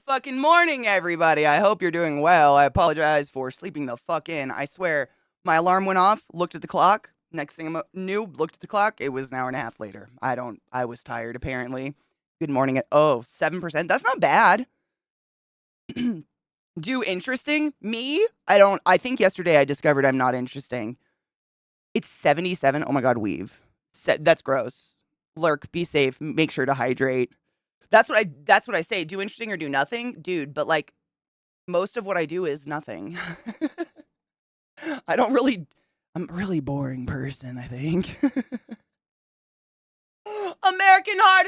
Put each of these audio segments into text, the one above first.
fucking morning, everybody. I hope you're doing well. I apologize for sleeping the fuck in. I swear, my alarm went off, looked at the clock. Next thing I knew, looked at the clock. It was an hour and a half later. I was tired, apparently. Good morning at, 7%. That's not bad. Do interesting? Me? I think yesterday I discovered I'm not interesting. It's 77. Oh my God, weave. That's gross. Lurk, be safe, make sure to hydrate. That's what I say. Do interesting or do nothing, dude. But like most of what I do is nothing. I don't really. I'm a really boring person, I think. American Heart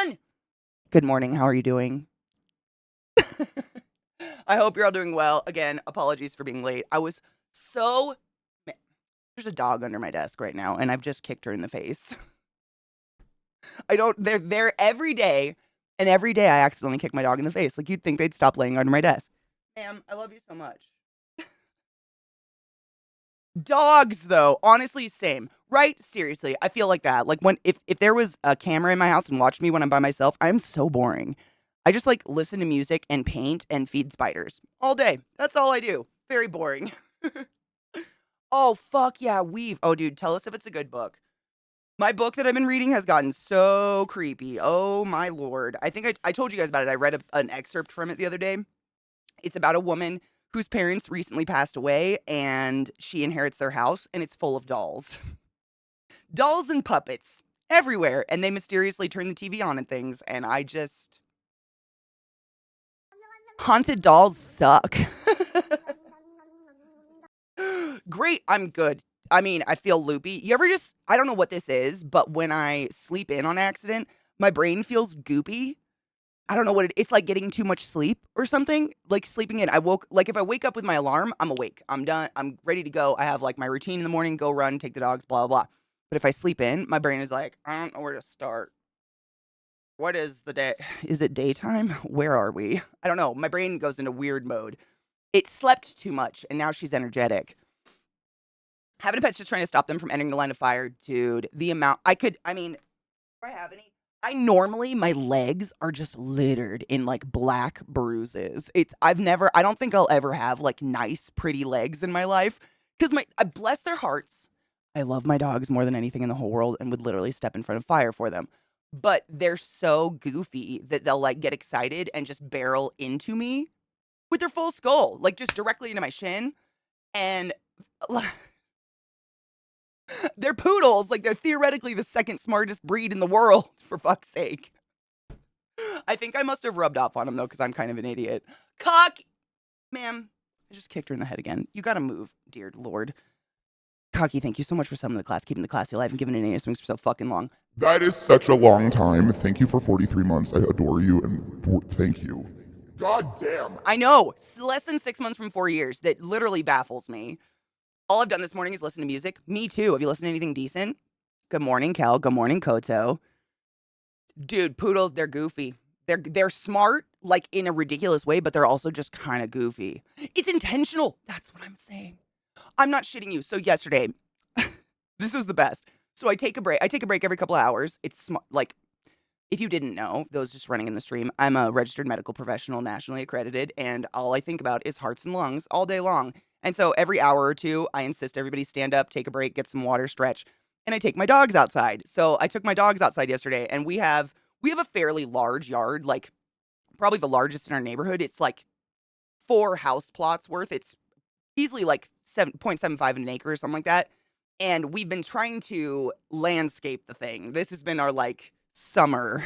Association. Good morning. How are you doing? I hope you're all doing well. Again, apologies for being late. I was so. There's a dog under my desk right now, and I've just kicked her in the face. I don't. They're there every day, and every day I accidentally kick my dog in the face. Like you'd think they'd stop laying under my desk. Ma'am, I love you so much. Dogs, though, honestly, same. Right? Seriously, I feel like that. Like when if there was a camera in my house and watched me when I'm by myself, I'm so boring. I just like listen to music and paint and feed spiders all day. That's all I do. Very boring. Oh fuck yeah, weave. Oh dude, tell us if it's a good book. My book that I've been reading has gotten so creepy. Oh my lord. I think I told you guys about it. I read an excerpt from it the other day. It's about a woman whose parents recently passed away and she inherits their house and it's full of dolls. Dolls and puppets everywhere. And they mysteriously turn the TV on and things. And I just. Haunted dolls suck. Great. I'm good. I mean, I feel loopy. You ever just, I don't know what this is, but when I sleep in on accident, my brain feels goopy. I don't know what it's like getting too much sleep or something. Like sleeping in, like if I wake up with my alarm, I'm awake. I'm done. I'm ready to go. I have like my routine in the morning, go run, take the dogs, blah, blah, blah. But if I sleep in, my brain is like, I don't know where to start. What is the day? Is it daytime? Where are we? I don't know. My brain goes into weird mode. It slept too much and now she's energetic. Having a pet's just trying to stop them from entering the line of fire, dude. The amount I mean, do I have any? I normally, my legs are just littered in like black bruises. I don't think I'll ever have like nice, pretty legs in my life. Cause I bless their hearts. I love my dogs more than anything in the whole world and would literally step in front of fire for them. But they're so goofy that they'll like get excited and just barrel into me with their full skull, like just directly into my shin. And they're poodles. Like, they're theoretically the second smartest breed in the world, for fuck's sake. I think I must have rubbed off on them, though, because I'm kind of an idiot. Cock! Ma'am, I just kicked her in the head again. You gotta move, dear lord. Cocky, thank you so much for summoning the class, keeping the classy alive, and giving it an swings for so fucking long. That is such a long time. Thank you for 43 months. I adore you, and thank you. God damn. I know. Less than 6 months from 4 years. That literally baffles me. All I've done this morning is listen to music. Me too. Have you listened to anything decent? Good morning, Kel. Good morning, Koto. Dude, poodles, they're goofy. They're smart, like in a ridiculous way, but they're also just kind of goofy. It's intentional. That's what I'm saying. I'm not shitting you. So yesterday, this was the best. So I take a break. I take a break every couple of hours. It's like, if you didn't know, those just running in the stream, I'm a registered medical professional, nationally accredited, and all I think about is hearts and lungs all day long. And so every hour or two, I insist everybody stand up, take a break, get some water, stretch, and I take my dogs outside. So I took my dogs outside yesterday, and we have a fairly large yard, like probably the largest in our neighborhood. It's like 4 house plots worth. It's easily like 7.75 an acre or something like that. And we've been trying to landscape the thing. This has been our like summer.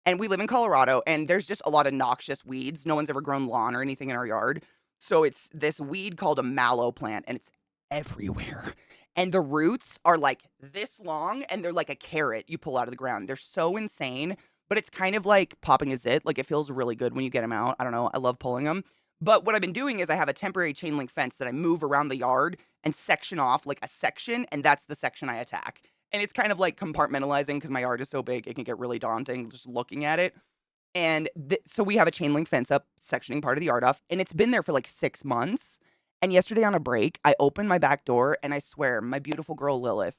And we live in Colorado, and there's just a lot of noxious weeds. No one's ever grown lawn or anything in our yard. So it's this weed called a mallow plant, and it's everywhere. And the roots are like this long, and they're like a carrot you pull out of the ground. They're so insane, but it's kind of like popping a zit. Like, it feels really good when you get them out. I don't know. I love pulling them. But what I've been doing is I have a temporary chain link fence that I move around the yard and section off like a section, and that's the section I attack. And it's kind of like compartmentalizing because my yard is so big, it can get really daunting just looking at it. And so we have a chain link fence up, sectioning part of the yard off, and it's been there for like 6 months. And yesterday on a break, I opened my back door, and I swear, my beautiful girl Lilith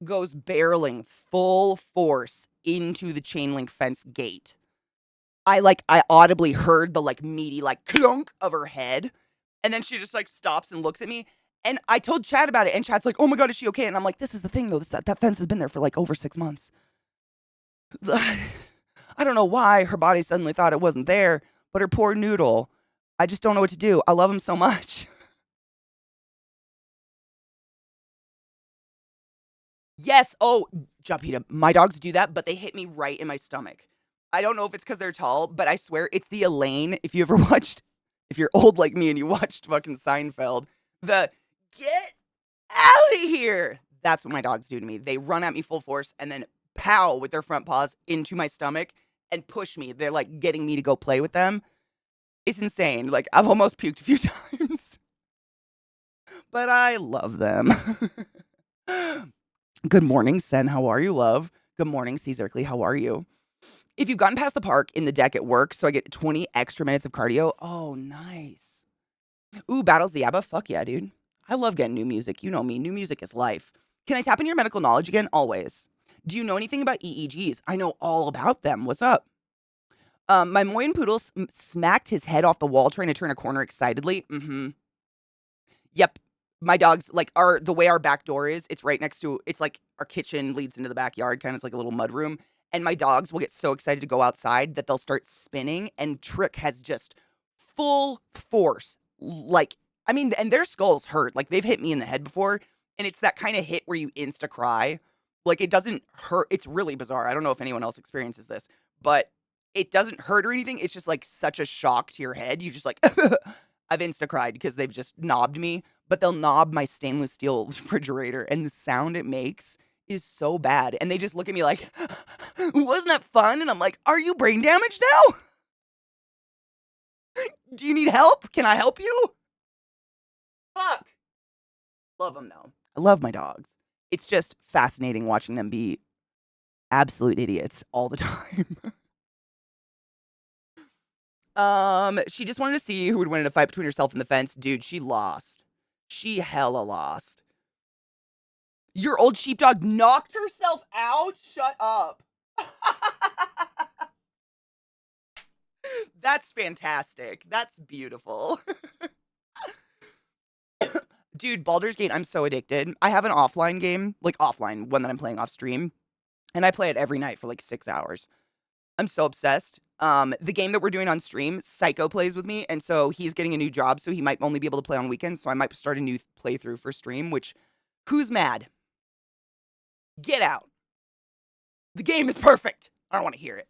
goes barreling full force into the chain link fence gate. I audibly heard the like meaty like clunk of her head. And then she just like stops and looks at me. And I told Chad about it, and Chad's like, "Oh my god, is she okay?" And I'm like, "This is the thing though. That fence has been there for like over 6 months. I don't know why her body suddenly thought it wasn't there, but her poor noodle. I just don't know what to do. I love him so much." Yes. Oh, Japita, my dogs do that, but they hit me right in my stomach. I don't know if it's because they're tall, but I swear it's the Elaine. If you ever watched, if you're old like me and you watched fucking Seinfeld, the get out of here. That's what my dogs do to me. They run at me full force and then pow with their front paws into my stomach and push me. They're like getting me to go play with them. It's insane. Like I've almost puked a few times, but I love them. Good morning, Sen. How are you, love? Good morning, C. Zerkley. How are you? If you've gotten past the park in the deck at work, so I get 20 extra minutes of cardio. Oh, nice. Ooh, Battles the Abba. Fuck yeah, dude. I love getting new music. You know me. New music is life. Can I tap into your medical knowledge again? Always. Do you know anything about EEGs? I know all about them. What's up? My Moyen Poodle smacked his head off the wall trying to turn a corner excitedly. Mm-hmm. Yep. My dogs like the way our back door is, it's right next to it's like our kitchen leads into the backyard, kind of it's like a little mud room. And my dogs will get so excited to go outside that they'll start spinning and Trick has just full force. Like, I mean, and their skulls hurt. Like they've hit me in the head before, and it's that kind of hit where you insta cry. Like it doesn't hurt. It's really bizarre. I don't know if anyone else experiences this, but it doesn't hurt or anything. It's just like such a shock to your head. You just like I've insta cried because they've just knobbed me, but they'll knob my stainless steel refrigerator, and the sound it makes is so bad. And they just look at me like, "Wasn't that fun?" And I'm like, "Are you brain damaged now? Do you need help? Can I help you?" Fuck. Love them though. I love my dogs. It's just fascinating watching them be absolute idiots all the time. She just wanted to see who would win in a fight between herself and the fence. Dude, she lost. She hella lost. Your old sheepdog knocked herself out? Shut up. That's fantastic. That's beautiful. Dude, Baldur's Gate, I'm so addicted. I have an offline game, like offline, one that I'm playing off stream, and I play it every night for like 6 hours. I'm so obsessed. The game that we're doing on stream, Psycho plays with me, and so he's getting a new job, so he might only be able to play on weekends, so I might start a new playthrough for stream, which, who's mad? Get out. The game is perfect. I don't want to hear it.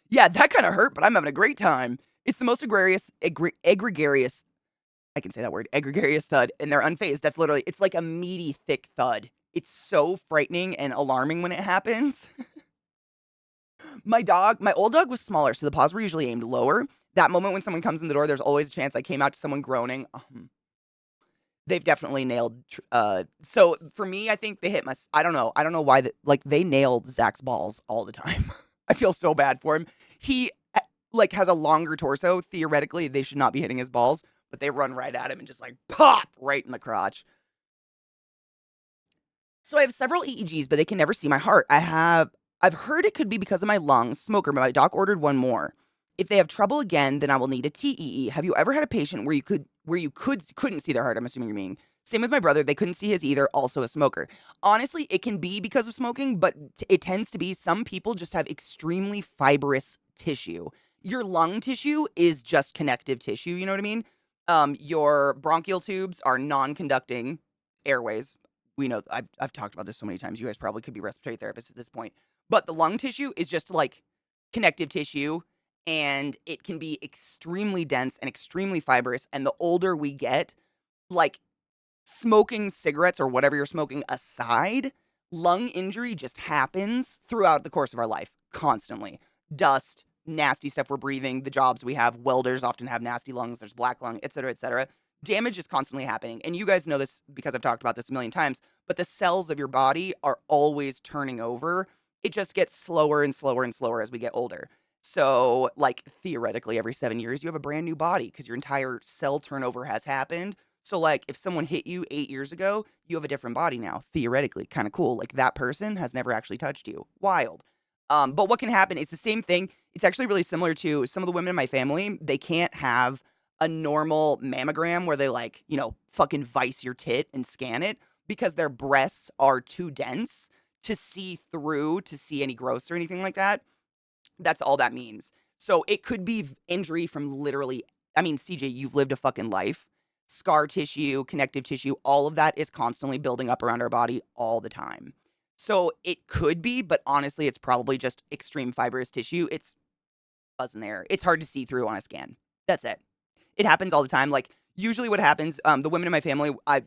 Yeah, that kind of hurt, but I'm having a great time. It's the most egregious, I can say that word, egregious thud, and they're unfazed. That's literally, it's like a meaty, thick thud. It's so frightening and alarming when it happens. My old dog was smaller, so the paws were usually aimed lower. That moment when someone comes in the door, there's always a chance I came out to someone groaning. They've definitely nailed. So for me, I think they hit my. I don't know. I don't know why that. Like they nailed Zach's balls all the time. I feel so bad for him. He like has a longer torso. Theoretically, they should not be hitting his balls, but they run right at him and just like pop right in the crotch. So I have several EEGs, but they can never see my heart. I've heard it could be because of my lungs. Smoker, but my doc ordered one more. If they have trouble again, then I will need a TEE. Have you ever had a patient where you couldn't see their heart? I'm assuming you mean. Same with my brother. They couldn't see his either, also a smoker. Honestly, it can be because of smoking, but it tends to be some people just have extremely fibrous tissue. Your lung tissue is just connective tissue, you know what I mean? Your bronchial tubes are non-conducting airways. We know I've talked about this so many times. You guys probably could be respiratory therapists at this point. But the lung tissue is just like connective tissue, and it can be extremely dense and extremely fibrous. And the older we get, like smoking cigarettes or whatever you're smoking aside, lung injury just happens throughout the course of our life constantly. Dust, nasty stuff we're breathing, the jobs we have, welders often have nasty lungs, there's black lung, et cetera, et cetera. Damage is constantly happening. And you guys know this because I've talked about this a million times, but the cells of your body are always turning over. It just gets slower and slower and slower as we get older. So, like, theoretically, every 7 years, you have a brand new body because your entire cell turnover has happened. So, like, if someone hit you 8 years ago, you have a different body now, theoretically. Kind of cool. Like, that person has never actually touched you. Wild. But what can happen is the same thing. It's actually really similar to some of the women in my family. They can't have a normal mammogram where they, like, fucking vice your tit and scan it because their breasts are too dense to see through to see any growths or anything like that. That's all that means. So it could be injury from literally, I mean, CJ, you've lived a fucking life. Scar tissue, connective tissue, all of that is constantly building up around our body all the time. So it could be, but honestly, it's probably just extreme fibrous tissue. It's buzzing there. It's hard to see through on a scan. That's it. It happens all the time. Like usually what happens, the women in my family, I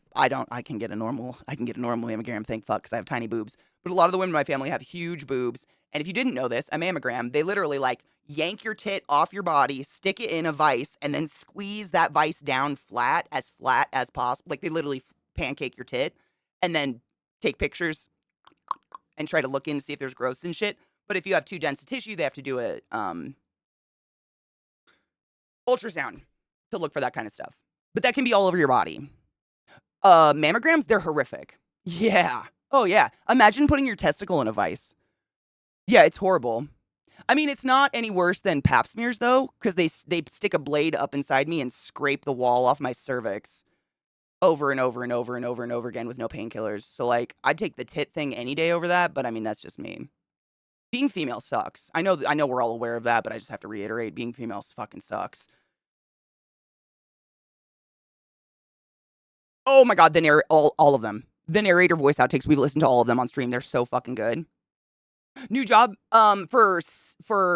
can get a normal mammogram, thank fuck, because I have tiny boobs. But a lot of the women in my family have huge boobs. And if you didn't know this, a mammogram, they literally like yank your tit off your body, stick it in a vise, and then squeeze that vise down flat as possible. Like they literally pancake your tit and then take pictures and try to look in to see if there's growths and shit. But if you have too dense a tissue, they have to do a ultrasound to look for that kind of stuff. But that can be all over your body. Mammograms, they're horrific. Yeah. Oh, yeah. Imagine putting your testicle in a vise. Yeah, it's horrible. I mean, it's not any worse than pap smears, though, because they stick a blade up inside me and scrape the wall off my cervix over and over and over and over and over again with no painkillers. So, like, I'd take the tit thing any day over that, but I mean, that's just me. Being female sucks. I know we're all aware of that, but I just have to reiterate, being female fucking sucks. Oh my god, all of them. The narrator voice outtakes, we've listened to all of them on stream. They're so fucking good. New job for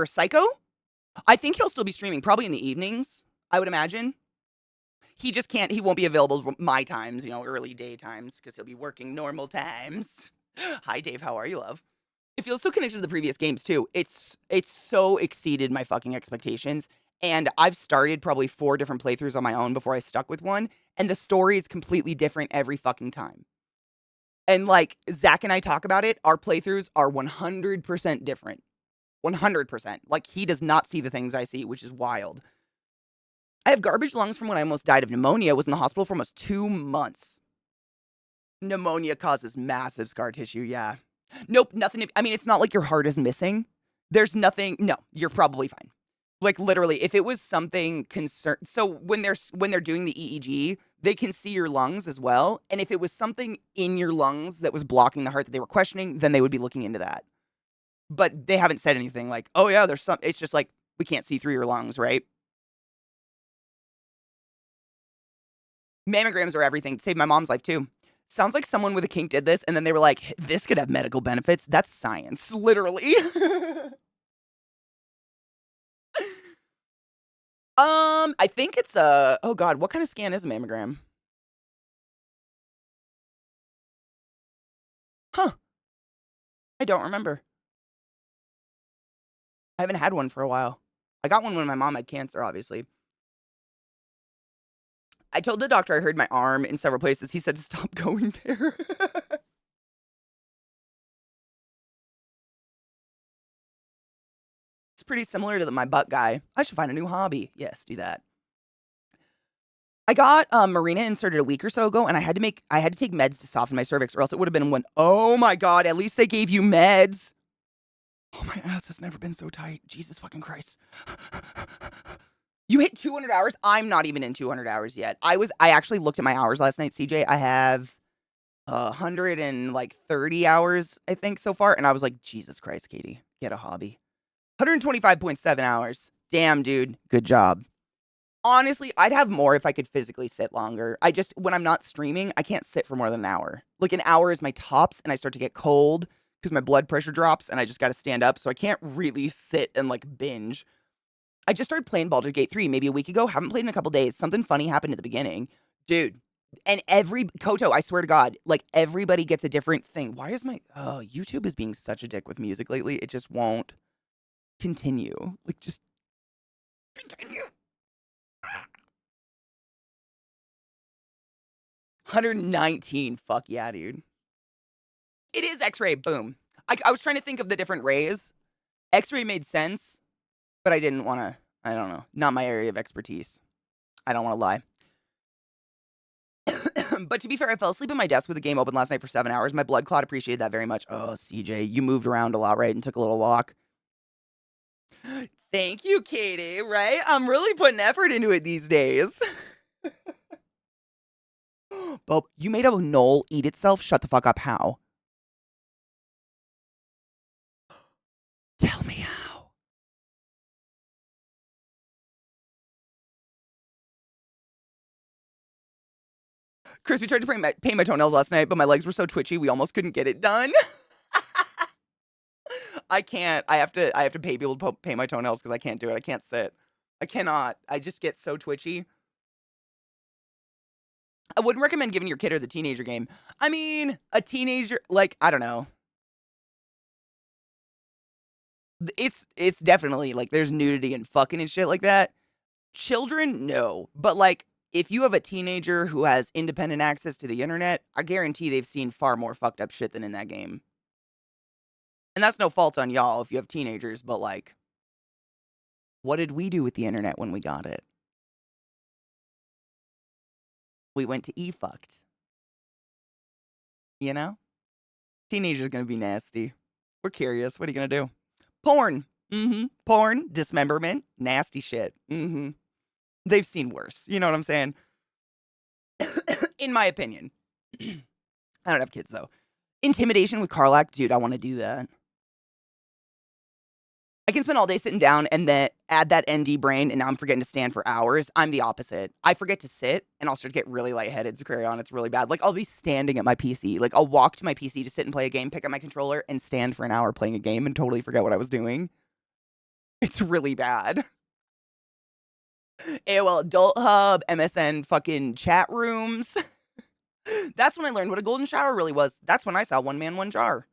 Psycho? I think he'll still be streaming probably in the evenings, I would imagine. He won't be available my times, early day times because he'll be working normal times. Hi Dave, how are you, love? It feels so connected to the previous games too. It's so exceeded my fucking expectations. And I've started probably 4 different playthroughs on my own before I stuck with one. And the story is completely different every fucking time. And like Zach and I talk about it, our playthroughs are 100% different. 100%. Like he does not see the things I see, which is wild. I have garbage lungs from when I almost died of pneumonia. I was in the hospital for almost 2 months. Pneumonia causes massive scar tissue, yeah. Nope, nothing. I mean, it's not like your heart is missing. There's nothing. No, you're probably fine. Like literally, if it was something so when they're doing the EEG, they can see your lungs as well. And if it was something in your lungs that was blocking the heart that they were questioning, then they would be looking into that. But they haven't said anything like, oh yeah, there's some. It's just like we can't see through your lungs, right? Mammograms are everything. Saved my mom's life too. Sounds like someone with a kink did this, and then they were like, this could have medical benefits. That's science, literally. I think it's oh god, what kind of scan is a mammogram? Huh. I don't remember. I haven't had one for a while. I got one when my mom had cancer, obviously. I told the doctor I hurt my arm in several places. He said to stop going there. It's pretty similar to my butt guy. I should find a new hobby. Yes, do that. I got Marina inserted a week or so ago, and I had to take meds to soften my cervix, or else it would have been one. Oh my god! At least they gave you meds. Oh, my ass has never been so tight. Jesus fucking Christ! You hit 200 hours. I'm not even in 200 hours yet. I actually looked at my hours last night, CJ. I have 130 hours, I think, so far, and I was like, Jesus Christ, Katie, get a hobby. 125.7 hours. Damn, dude. Good job. Honestly, I'd have more if I could physically sit longer. When I'm not streaming, I can't sit for more than an hour. Like an hour is my tops, and I start to get cold because my blood pressure drops, and I just got to stand up. So I can't really sit and like binge. I just started playing Baldur's Gate 3 maybe a week ago. Haven't played in a couple days. Something funny happened at the beginning. Dude. And Koto, I swear to God, like everybody gets a different thing. Why is YouTube is being such a dick with music lately. It just won't continue. Like, just continue. 119. Fuck yeah, dude. It is X-ray. Boom. I was trying to think of the different rays. X-ray made sense, but I didn't want to. I don't know. Not my area of expertise. I don't want to lie. But to be fair, I fell asleep at my desk with the game open last night for 7 hours. My blood clot appreciated that very much. Oh, CJ, you moved around a lot, right? And took a little walk. Thank you, Katie, right? I'm really putting effort into it these days. Bob, you made a knoll eat itself? Shut the fuck up. How? Tell me how. Chris, we tried to paint my toenails last night, but my legs were so twitchy, we almost couldn't get it done. I can't. I have to pay people to paint my toenails because I can't do it. I can't sit. I cannot. I just get so twitchy. I wouldn't recommend giving your kid or the teenager game. I mean, a teenager, like, I don't know. It's definitely like there's nudity and fucking and shit like that. Children, no. But like if you have a teenager who has independent access to the internet, I guarantee they've seen far more fucked up shit than in that game. And that's no fault on y'all if you have teenagers, but like what did we do with the internet when we got it? We went to e-fucked. You know? Teenagers gonna be nasty. We're curious. What are you gonna do? Porn. Porn, dismemberment, nasty shit. They've seen worse. You know what I'm saying? In my opinion. I don't have kids though. Intimidation with Carlac, dude, I want to do that. I can spend all day sitting down and then add that ND brain, and now I'm forgetting to stand for hours. I'm the opposite. I forget to sit, and I'll start to get really lightheaded. So carry on. It's really bad. Like, I'll be standing at my PC. Like, I'll walk to my PC to sit and play a game, pick up my controller, and stand for an hour playing a game and totally forget what I was doing. It's really bad. AOL Adult Hub, MSN fucking chat rooms. That's when I learned what a golden shower really was. That's when I saw One Man, One Jar.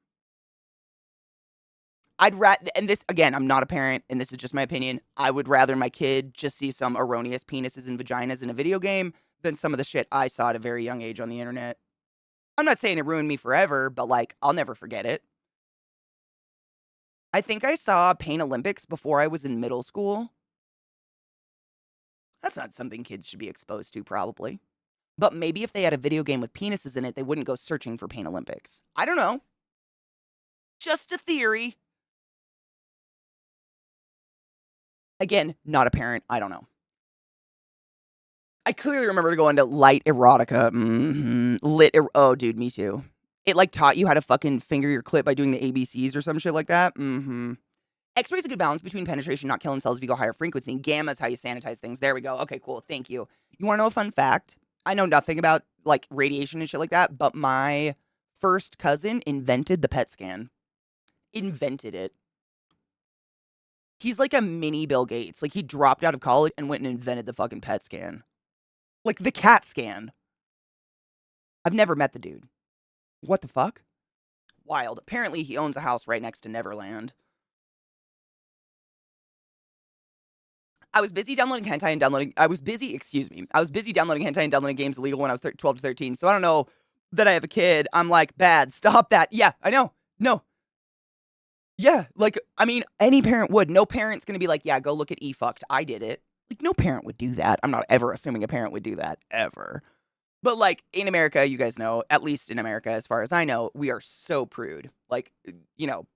And this, again, I'm not a parent, and this is just my opinion. I would rather my kid just see some erroneous penises and vaginas in a video game than some of the shit I saw at a very young age on the internet. I'm not saying it ruined me forever, but like, I'll never forget it. I think I saw Pain Olympics before I was in middle school. That's not something kids should be exposed to, probably. But maybe if they had a video game with penises in it, they wouldn't go searching for Pain Olympics. I don't know. Just a theory. Again, not a parent. I don't know. I clearly remember going to light erotica. Oh, dude, me too. It like taught you how to fucking finger your clit by doing the ABCs or some shit like that. X-ray's a good balance between penetration, not killing cells if you go higher frequency. And gamma's how you sanitize things. There we go. Okay, cool. Thank you. You want to know a fun fact? I know nothing about like radiation and shit like that, but my first cousin invented the PET scan. Invented it. He's like a mini Bill Gates. Like he dropped out of college and went and invented the fucking PET scan. Like the CAT scan. I've never met the dude. What the fuck? Wild. Apparently he owns a house right next to Neverland. I was busy downloading hentai and downloading... I was busy downloading hentai and downloading games illegal when I was 12 to 13, so I don't know that I have a kid. I'm like, bad, stop that. Yeah, I know. No. Yeah, like, I mean, any parent would. No parent's gonna be like, yeah, go look at e-fucked. I did it. Like, no parent would do that. I'm not ever assuming a parent would do that, ever. But, like, in America, you guys know, at least in America, as far as I know, we are so prude. Like, you know,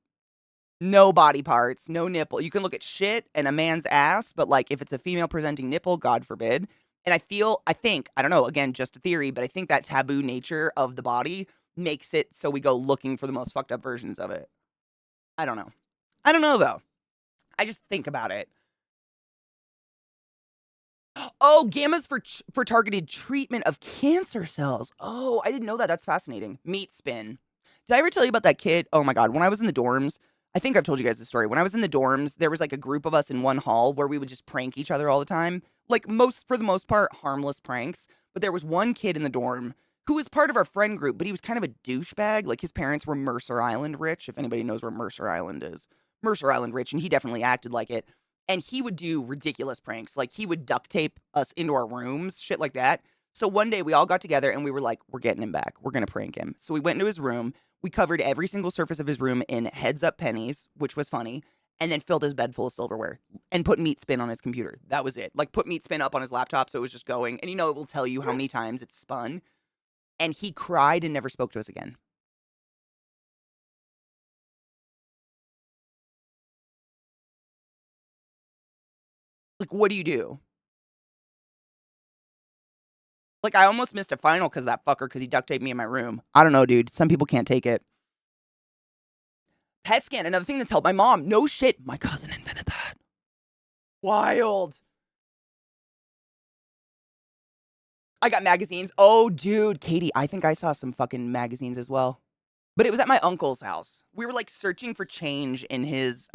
no body parts, no nipple. You can look at shit and a man's ass, but, like, if it's a female presenting nipple, God forbid. And I think, I don't know, again, just a theory, but I think that taboo nature of the body makes it so we go looking for the most fucked up versions of it. I don't know. I don't know, though. I just think about it. Oh, gamma's for targeted treatment of cancer cells. Oh, I didn't know that. That's fascinating. Meat spin. Did I ever tell you about that kid? Oh my God. When I was in the dorms, I think I've told you guys the story. When I was in the dorms, there was like a group of us in one hall where we would just prank each other all the time. Like for the most part, harmless pranks. But there was one kid in the dorm who was part of our friend group, but he was kind of a douchebag. Like his parents were Mercer Island rich, if anybody knows where Mercer Island is. Mercer Island rich, and he definitely acted like it. And he would do ridiculous pranks. Like, he would duct tape us into our rooms, shit like that. So one day, we all got together, and we were like, we're getting him back. We're going to prank him. So we went into his room. We covered every single surface of his room in heads-up pennies, which was funny, and then filled his bed full of silverware and put meat spin on his computer. That was it. Like, put meat spin up on his laptop so it was just going. And, you know, it will tell you how many times it's spun. And he cried and never spoke to us again. Like, what do you do? Like, I almost missed a final because of that fucker, because he duct taped me in my room. I don't know, dude. Some people can't take it. PET scan, another thing that's helped my mom. No shit. My cousin invented that. Wild. I got magazines. Oh, dude, Katie, I think I saw some fucking magazines as well. But it was at my uncle's house. We were like searching for change in his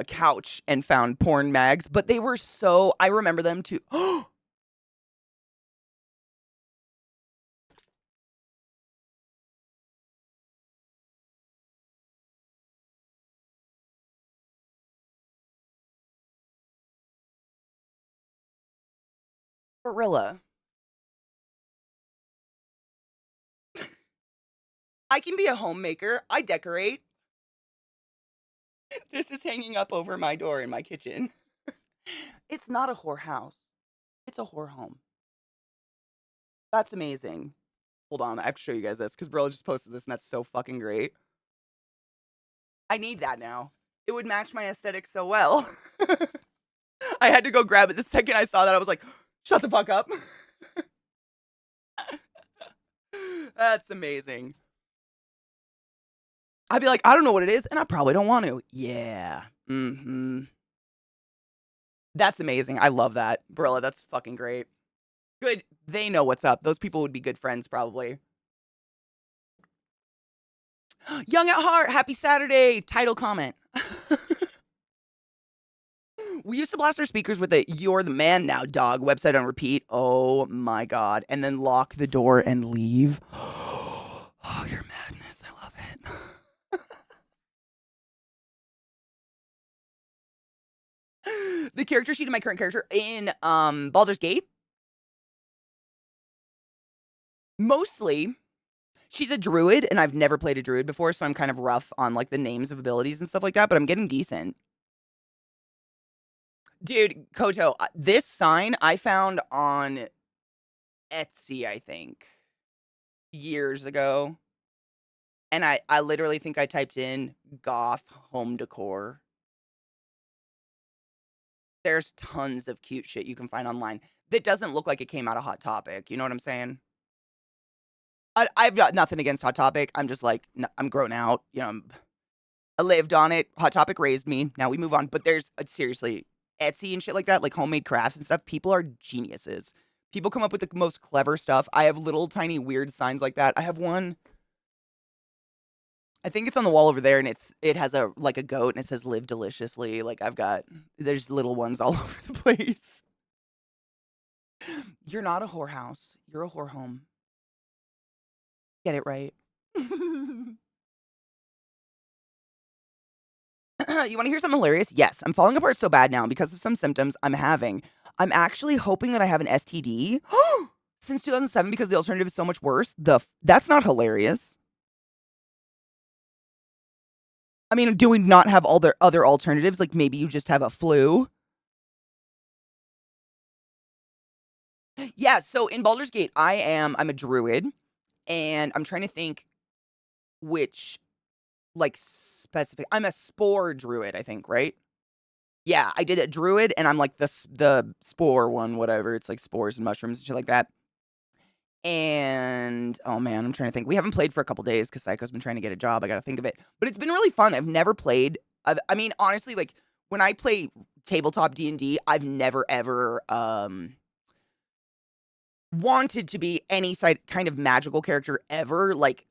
couch and found porn mags, but they were so, I remember them too. Gorilla. I can be a homemaker. I decorate. This is hanging up over my door in my kitchen. It's not a whorehouse. It's a whore home. That's amazing. Hold on, I have to show you guys this because Brilla just posted this and that's so fucking great. I need that now. It would match my aesthetic so well. I had to go grab it the second I saw that. I was like, shut the fuck up. That's amazing. I'd be like, I don't know what it is, and I probably don't want to. Yeah. Mm-hmm. That's amazing. I love that. Brilla, that's fucking great. Good. They know what's up. Those people would be good friends, probably. Young at heart. Happy Saturday. Title comment. We used to blast our speakers with a "You're the man now, dog" website on repeat. Oh my god. And then lock the door and leave. Oh, your madness. I love it. The character sheet of my current character in Baldur's Gate. Mostly, she's a druid, and I've never played a druid before, so I'm kind of rough on like the names of abilities and stuff like that, but I'm getting decent. Dude, Koto, this sign I found on Etsy, I think, years ago. And I literally think I typed in goth home decor. There's tons of cute shit you can find online that doesn't look like it came out of Hot Topic. You know what I'm saying? I've got nothing against Hot Topic. I'm just like, I'm grown out. You know, I lived on it. Hot Topic raised me. Now we move on. But there's, seriously, Etsy and shit like that, like homemade crafts and stuff. People are geniuses. People come up with the most clever stuff. I have little tiny weird signs like that. I have one. I think it's on the wall over there, and it has a like a goat, and it says "Live deliciously." Like there's little ones all over the place. You're not a whorehouse. You're a whore home. Get it right. You want to hear something hilarious? Yes, I'm falling apart so bad now because of some symptoms I'm having. I'm actually hoping that I have an STD since 2007 because the alternative is so much worse. That's not hilarious. I mean, do we not have all their other alternatives? Like maybe you just have a flu. Yeah, so in Baldur's Gate, I'm a druid, and I'm trying to think which like specific. I'm a spore druid, I think, right? Yeah, I did a druid, and I'm like the spore one, whatever. It's like spores and mushrooms and shit like that. And oh man, I'm trying to think. We haven't played for a couple days because Psycho's been trying to get a job. I got to think of it, but it's been really fun. I've never played. I mean, honestly, like when I play tabletop D&D, I've never ever wanted to be any kind of magical character ever. Like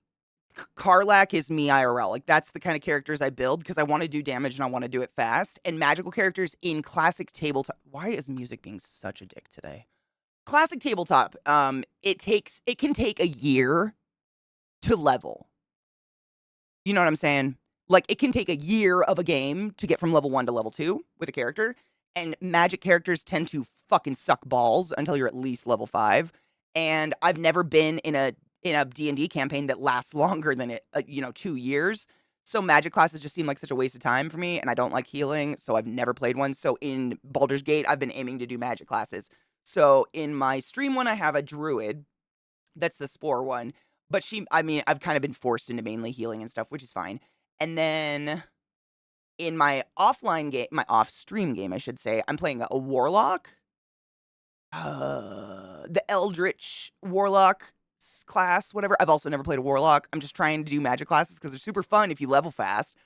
Karlak is me IRL. Like that's the kind of characters I build because I want to do damage and I want to do it fast. And magical characters in classic tabletop. Why is music being such a dick today? Classic tabletop. It can take a year to level. You know what I'm saying? Like it can take a year of a game to get from level 1 to level 2 with a character. And magic characters tend to fucking suck balls until you're at least level 5. And I've never been in a D&D campaign that lasts longer than 2 years. So magic classes just seem like such a waste of time for me, and I don't like healing, so I've never played one. So in Baldur's Gate, I've been aiming to do magic classes. So in my stream one, I have a druid. That's the spore one. But I mean, I've kind of been forced into mainly healing and stuff, which is fine. And then in my offline game, my off stream game, I should say, I'm playing a warlock. The Eldritch Warlock class, whatever. I've also never played a Warlock. I'm just trying to do magic classes because they're super fun if you level fast.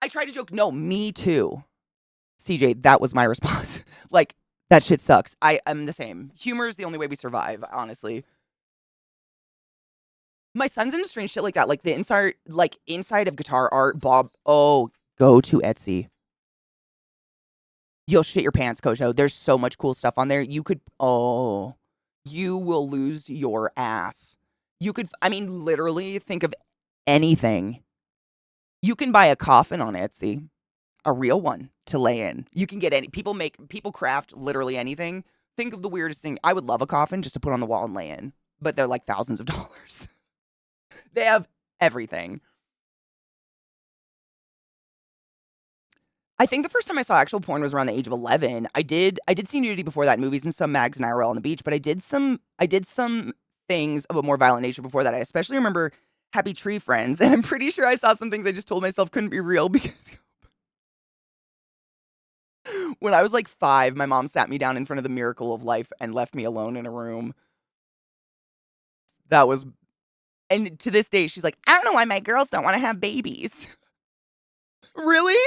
I tried to joke, no, me too. CJ, that was my response. Like, that shit sucks. I'm the same. Humor is the only way we survive, honestly. My son's into strange shit like that. Like the inside of guitar art, Bob. Oh, go to Etsy. You'll shit your pants, Kojo. There's so much cool stuff on there. You will lose your ass. I mean, literally think of anything. You can buy a coffin on Etsy, a real one to lay in. You can get people craft literally anything. Think of the weirdest thing. I would love a coffin just to put on the wall and lay in, but they're like thousands of dollars. They have everything. I think the first time I saw actual porn was around the age of 11. I did see nudity before that in movies and some mags and IRL on the beach, but I did some things of a more violent nature before that. I especially remember Happy Tree Friends, and I'm pretty sure I saw some things I just told myself couldn't be real because when I was like 5, my mom sat me down in front of the Miracle of Life and left me alone in a room. And to this day, she's like, I don't know why my girls don't want to have babies. Really?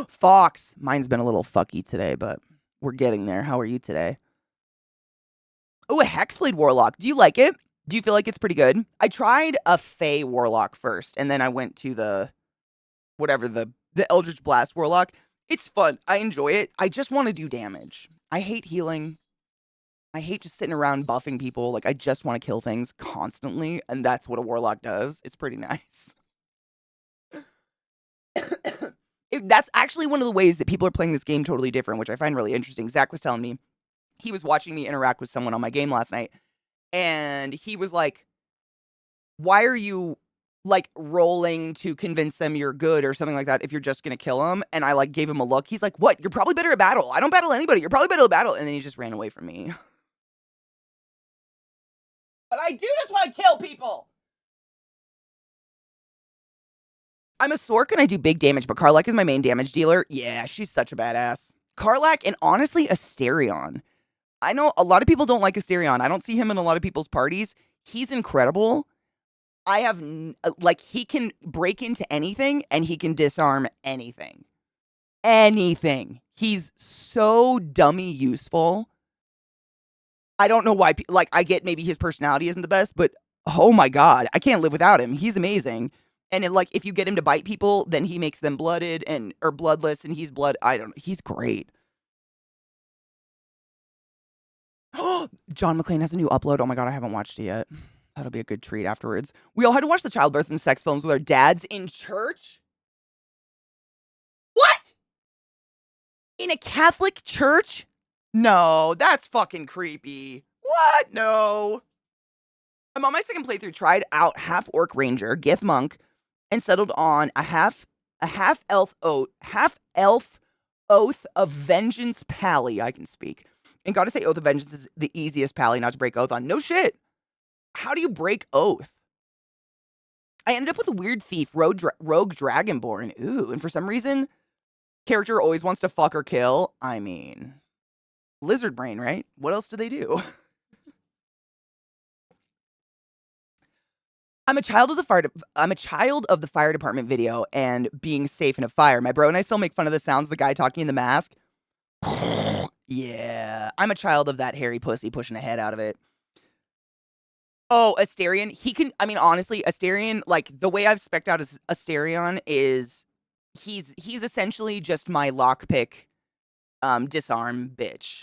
Fox. Mine's been a little fucky today, but we're getting there. How are you today? Oh, a Hexblade Warlock. Do you like it? Do you feel like it's pretty good? I tried a Fey Warlock first, and then I went to the Eldritch Blast Warlock. It's fun. I enjoy it. I just want to do damage. I hate healing. I hate just sitting around buffing people. Like, I just want to kill things constantly, and that's what a Warlock does. It's pretty nice. That's actually one of the ways that people are playing this game totally different, which I find really interesting. Zach was telling me he was watching me interact with someone on my game last night, and he was like, why are you, like, rolling to convince them you're good or something like that if you're just going to kill them? And I, like, gave him a look. He's like, what? You're probably better at battle. I don't battle anybody. You're probably better at battle. And then he just ran away from me. But I do just want to kill people. I'm a Sork and I do big damage, but Karlak is my main damage dealer. Yeah, she's such a badass. Karlak and honestly, Asterion. I know a lot of people don't like Asterion. I don't see him in a lot of people's parties. He's incredible. He can break into anything and he can disarm anything. Anything. He's so dummy useful. I don't know why, I get maybe his personality isn't the best, but oh my god, I can't live without him. He's amazing. And if you get him to bite people, then he makes them blooded or bloodless, and he's he's great. John McClane has a new upload. Oh my god, I haven't watched it yet. That'll be a good treat afterwards. We all had to watch the childbirth and sex films with our dads in church? What? In a Catholic church? No, that's fucking creepy. What? No. I'm on my second playthrough, tried out half orc ranger, Gith monk, and settled on a half elf oath of vengeance pally. I can speak. And gotta say, Oath of Vengeance is the easiest pally not to break oath on. No shit. How do you break oath? I ended up with a weird thief, rogue dragonborn. Ooh, and for some reason, character always wants to fuck or kill. I mean, lizard brain, right? What else do they do? I'm a child of the fire department video and being safe in a fire. My bro and I still make fun of the sounds of the guy talking in the mask. Yeah, I'm a child of that hairy pussy pushing a head out of it. Oh, Asterion. Honestly, Asterion, the way I've spec'd out Asterion is he's essentially just my lockpick disarm bitch.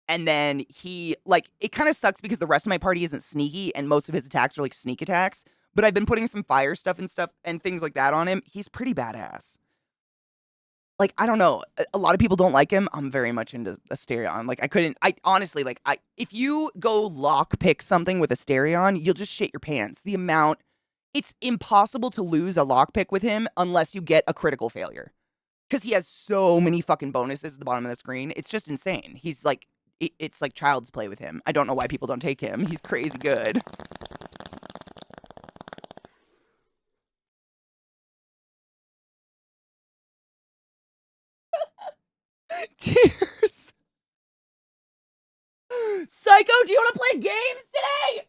And then it kind of sucks because the rest of my party isn't sneaky and most of his attacks are sneak attacks. But I've been putting some fire stuff and things like that on him. He's pretty badass. I don't know. A lot of people don't like him. I'm very much into Asterion. If you go lockpick something with Asterion, you'll just shit your pants. It's impossible to lose a lockpick with him unless you get a critical failure. Because he has so many fucking bonuses at the bottom of the screen. It's just insane. He's like, it's like child's play with him. I don't know why people don't take him. He's crazy good. Cheers. Psycho, do you want to play games today?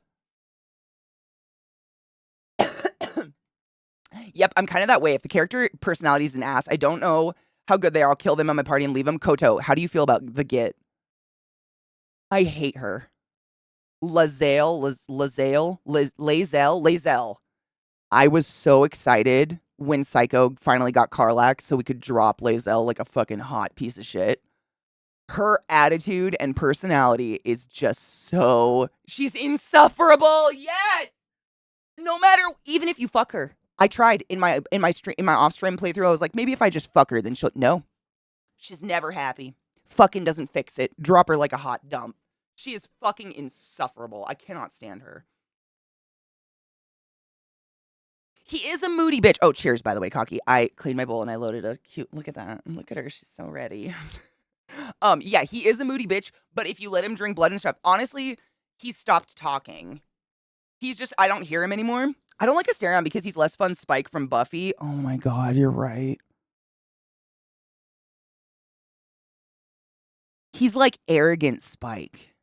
Yep, I'm kind of that way. If the character personality is an ass, I don't know how good they are. I'll kill them on my party and leave them. Koto, how do you feel about the Git? I hate her. Lazelle. I was so excited when Psycho finally got Karlak so we could drop Lazelle like a fucking hot piece of shit. Her attitude and personality is just so... She's insufferable. Yes. No matter, even if you fuck her. I tried in my off-stream playthrough. I was like, maybe if I just fuck her, then she'll... No. She's never happy. Fucking doesn't fix it. Drop her like a hot dump. She is fucking insufferable. I cannot stand her. He is a moody bitch. Oh, cheers, by the way, Cocky. I cleaned my bowl and I loaded a cute... Look at that. Look at her. She's so ready. Yeah, he is a moody bitch, but if you let him drink blood and stuff, honestly, he's stopped talking. He's just... I don't hear him anymore. I don't like Asterion because he's less fun Spike from Buffy. Oh my god, you're right. He's like arrogant Spike.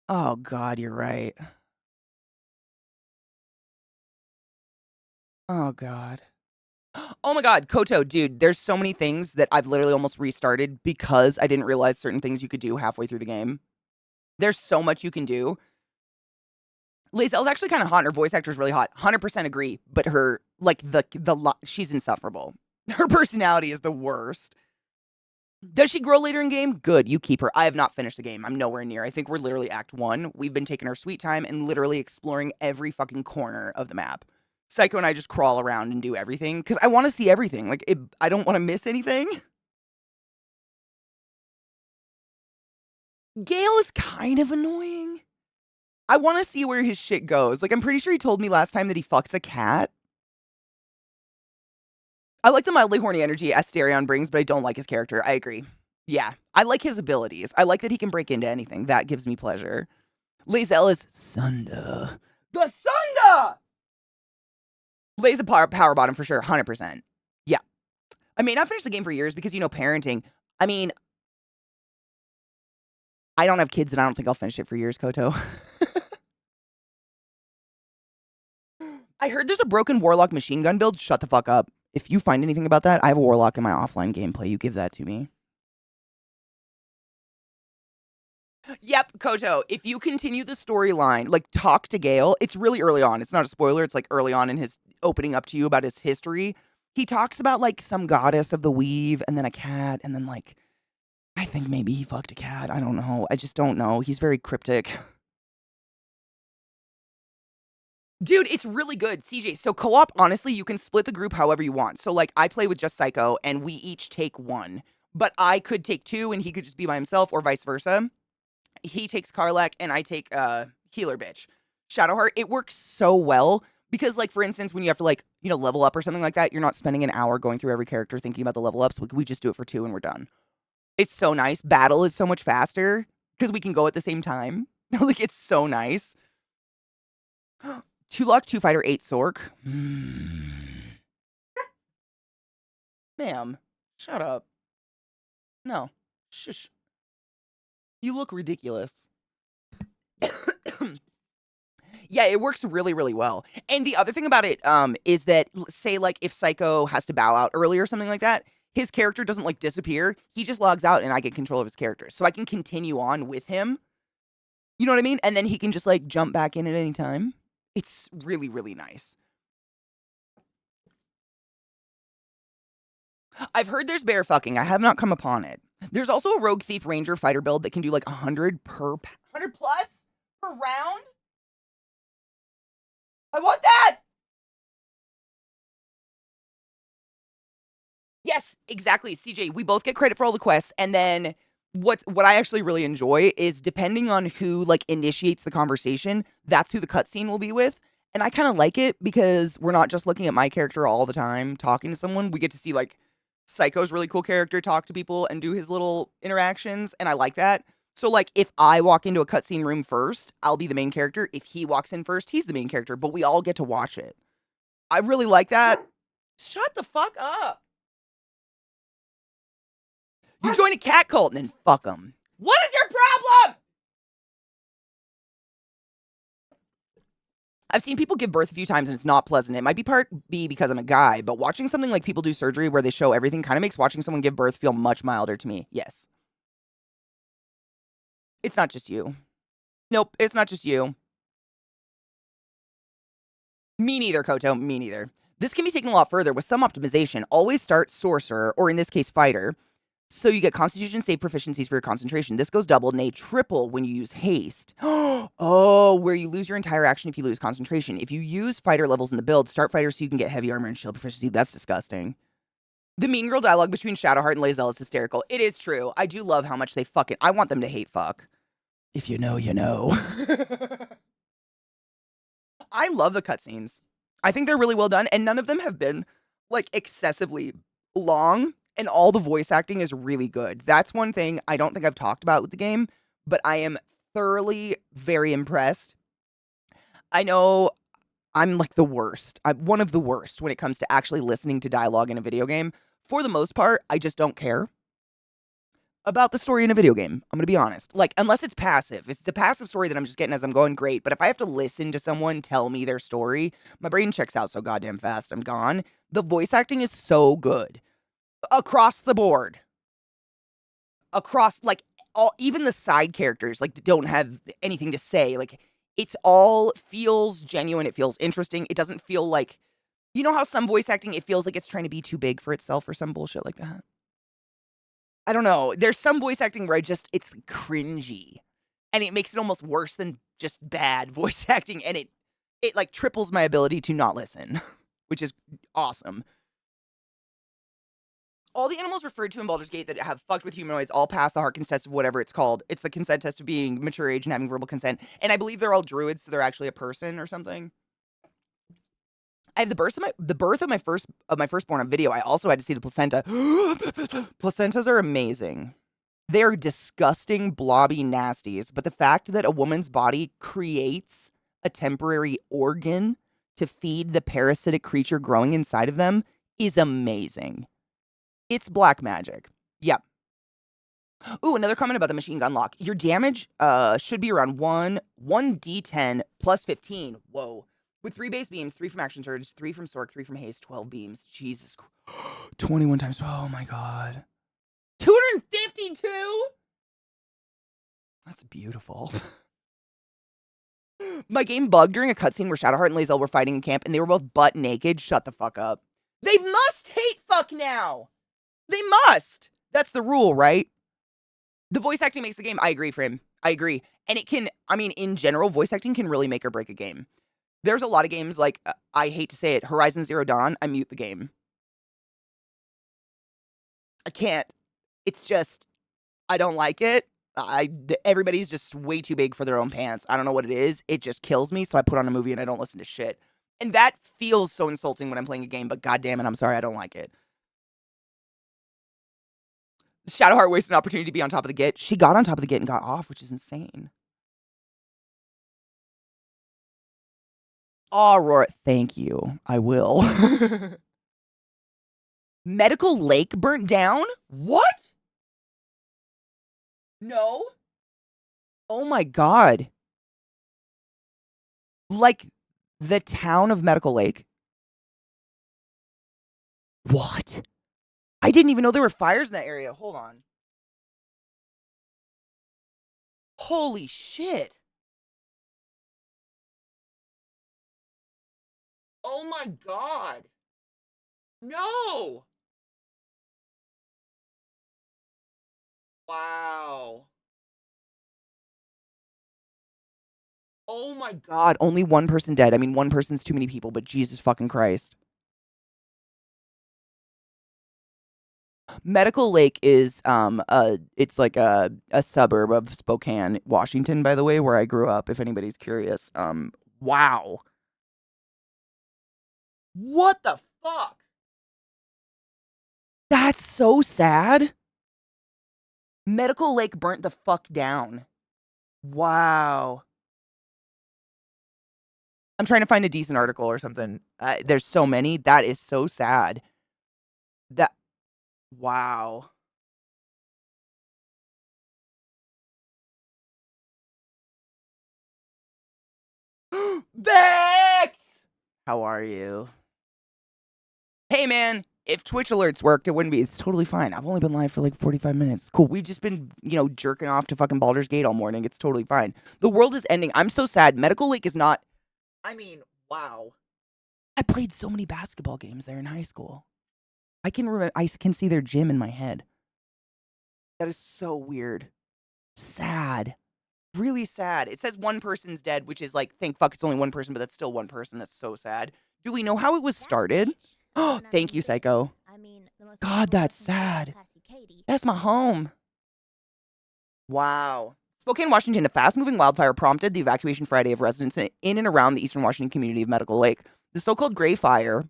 Oh god, you're right. Oh god. Oh my god, Koto, dude, there's so many things that I've literally almost restarted because I didn't realize certain things you could do halfway through the game. There's so much you can do. Lazelle's actually kind of hot and her voice actor is really hot. 100% agree, but her, like, she's insufferable. Her personality is the worst. Does she grow later in game? Good, you keep her. I have not finished the game. I'm nowhere near. I think we're literally Act 1. We've been taking our sweet time and literally exploring every fucking corner of the map. Psycho and I just crawl around and do everything because I want to see everything. Like, I don't want to miss anything. Gale is kind of annoying. I want to see where his shit goes. Like, I'm pretty sure he told me last time that he fucks a cat. I like the mildly horny energy Asterion brings, but I don't like his character. I agree. Yeah, I like his abilities. I like that he can break into anything. That gives me pleasure. Lazelle is Sunda. The Sunda! Lay's a power bottom for sure, 100%. Yeah. I may not finish the game for years because, you know, parenting. I mean, I don't have kids and I don't think I'll finish it for years, Koto. I heard there's a broken Warlock machine gun build. Shut the fuck up. If you find anything about that, I have a Warlock in my offline gameplay. You give that to me. Yep, Koto, if you continue the storyline, like, talk to Gale, it's really early on. It's not a spoiler. It's, like, early on in his opening up to you about his history. He talks about, like, some goddess of the weave and then a cat and then, like, I think maybe he fucked a cat. I don't know. I just don't know. He's very cryptic. Dude, it's really good, CJ. So co-op, honestly, you can split the group however you want. So, like, I play with just Psycho, and we each take one. But I could take two, and he could just be by himself, or vice versa. He takes Karlak, and I take Healer Bitch. Shadowheart, it works so well. Because, like, for instance, when you have to, like, you know, level up or something like that, you're not spending an hour going through every character thinking about the level ups. We just do it for 2, and we're done. It's so nice. Battle is so much faster, because we can go at the same time. Like, it's so nice. 2 luck, 2 fighter, 8 Sork. Ma'am, shut up. No. Shush. You look ridiculous. Yeah, it works really, really well. And the other thing about it is that, say, like, if Psycho has to bow out early or something like that, his character doesn't, like, disappear. He just logs out and I get control of his character. So I can continue on with him. You know what I mean? And then he can just, like, jump back in at any time. It's really, really nice. I've heard there's bear fucking. I have not come upon it. There's also a Rogue Thief Ranger fighter build that can do like 100 plus per round. I want that! Yes, exactly, CJ. We both get credit for all the quests, and then what I actually really enjoy is depending on who like initiates the conversation, that's who the cutscene will be with. And I kind of like it because we're not just looking at my character all the time talking to someone. We get to see like Psycho's really cool character talk to people and do his little interactions, and I like that. So like if I walk into a cutscene room first, I'll be the main character. If he walks in first, he's the main character, but we all get to watch it. I really like that. Shut the fuck up. You join a cat cult and then fuck them. What is your problem? I've seen people give birth a few times and it's not pleasant. It might be part B because I'm a guy, but watching something like people do surgery where they show everything kind of makes watching someone give birth feel much milder to me. Yes. It's not just you. Nope, it's not just you. Me neither, Koto. Me neither. This can be taken a lot further with some optimization. Always start sorcerer, or in this case, fighter. So you get constitution save proficiencies for your concentration. This goes double, nay triple when you use haste. Oh, where you lose your entire action if you lose concentration. If you use fighter levels in the build, start fighter so you can get heavy armor and shield proficiency. That's disgusting. The mean girl dialogue between Shadowheart and Lae'zel is hysterical. It is true. I do love how much they fucking... I want them to hate fuck. If you know, you know. I love the cutscenes. I think they're really well done, and none of them have been, like, excessively long, and all the voice acting is really good. That's one thing I don't think I've talked about with the game, but I am thoroughly very impressed. I know I'm, like, the worst. I'm one of the worst when it comes to actually listening to dialogue in a video game. For the most part, I just don't care about the story in a video game. I'm gonna be honest. Like, unless it's passive. If it's a passive story that I'm just getting as I'm going, great. But if I have to listen to someone tell me their story, my brain checks out so goddamn fast. I'm gone. The voice acting is so good. Across the board. Across, like, all, even the side characters, like, don't have anything to say. Like, it's all feels genuine. It feels interesting. It doesn't feel like, you know how some voice acting, it feels like it's trying to be too big for itself or some bullshit like that? I don't know. There's some voice acting where it's cringy. And it makes it almost worse than just bad voice acting. And it like triples my ability to not listen, which is awesome. All the animals referred to in Baldur's Gate that have fucked with humanoids all pass the Harkins test of whatever it's called. It's the consent test of being mature age and having verbal consent. And I believe they're all druids, so they're actually a person or something. I have the birth of my firstborn on video. I also had to see the placenta. Placentas are amazing. They're disgusting, blobby nasties, but the fact that a woman's body creates a temporary organ to feed the parasitic creature growing inside of them is amazing. It's black magic. Yep. Ooh, another comment about the machine gun lock. Your damage should be around 1d10 plus 15. Whoa. With 3 base beams, 3 from action surge, 3 from Sork, 3 from haste, 12 beams. Jesus. 21 times. Oh my god. 252? That's beautiful. My game bugged during a cutscene where Shadowheart and Lae'zel were fighting in camp and they were both butt naked. Shut the fuck up. They must hate fuck now. They must. That's the rule, right? The voice acting makes the game. I agree, Frame. I agree. And it can, I mean, in general, voice acting can really make or break a game. There's a lot of games like, I hate to say it, Horizon Zero Dawn, I mute the game. I can't. It's just, I don't like it. Everybody's just way too big for their own pants. I don't know what it is. It just kills me, so I put on a movie and I don't listen to shit. And that feels so insulting when I'm playing a game, but goddamn it, I'm sorry, I don't like it. Shadowheart wasted an opportunity to be on top of the gate. She got on top of the gate and got off, which is insane. Oh, Aurora, thank you. I will. Medical Lake burnt down? What? No. Oh my god. Like the town of Medical Lake? What? I didn't even know there were fires in that area. Hold on. Holy shit. Oh my god. No. Wow. Oh my god. Only one person dead. I mean, one person's too many people, but Jesus fucking Christ. Medical Lake is it's like a suburb of Spokane, Washington, by the way, where I grew up, if anybody's curious. Wow. What the fuck? That's so sad. Medical Lake burnt the fuck down. Wow. I'm trying to find a decent article or something. There's so many. That is so sad. That, wow. Vex! How are you? Hey, man. If Twitch alerts worked, it wouldn't be. It's totally fine. I've only been live for like 45 minutes. Cool. We've just been, jerking off to fucking Baldur's Gate all morning. It's totally fine. The world is ending. I'm so sad. Medical Lake is not. I mean, wow. I played so many basketball games there in high school. I can remember. I can see their gym in my head. That is so weird. Sad. Really sad. It says one person's dead, which is like, thank fuck it's only one person, but that's still one person. That's so sad. Do we know how it was started? Oh, thank you, Psycho. God, that's sad. That's my home. Wow. Spokane, Washington, a fast-moving wildfire prompted the evacuation Friday of residents in and around the eastern Washington community of Medical Lake. The so-called gray fire,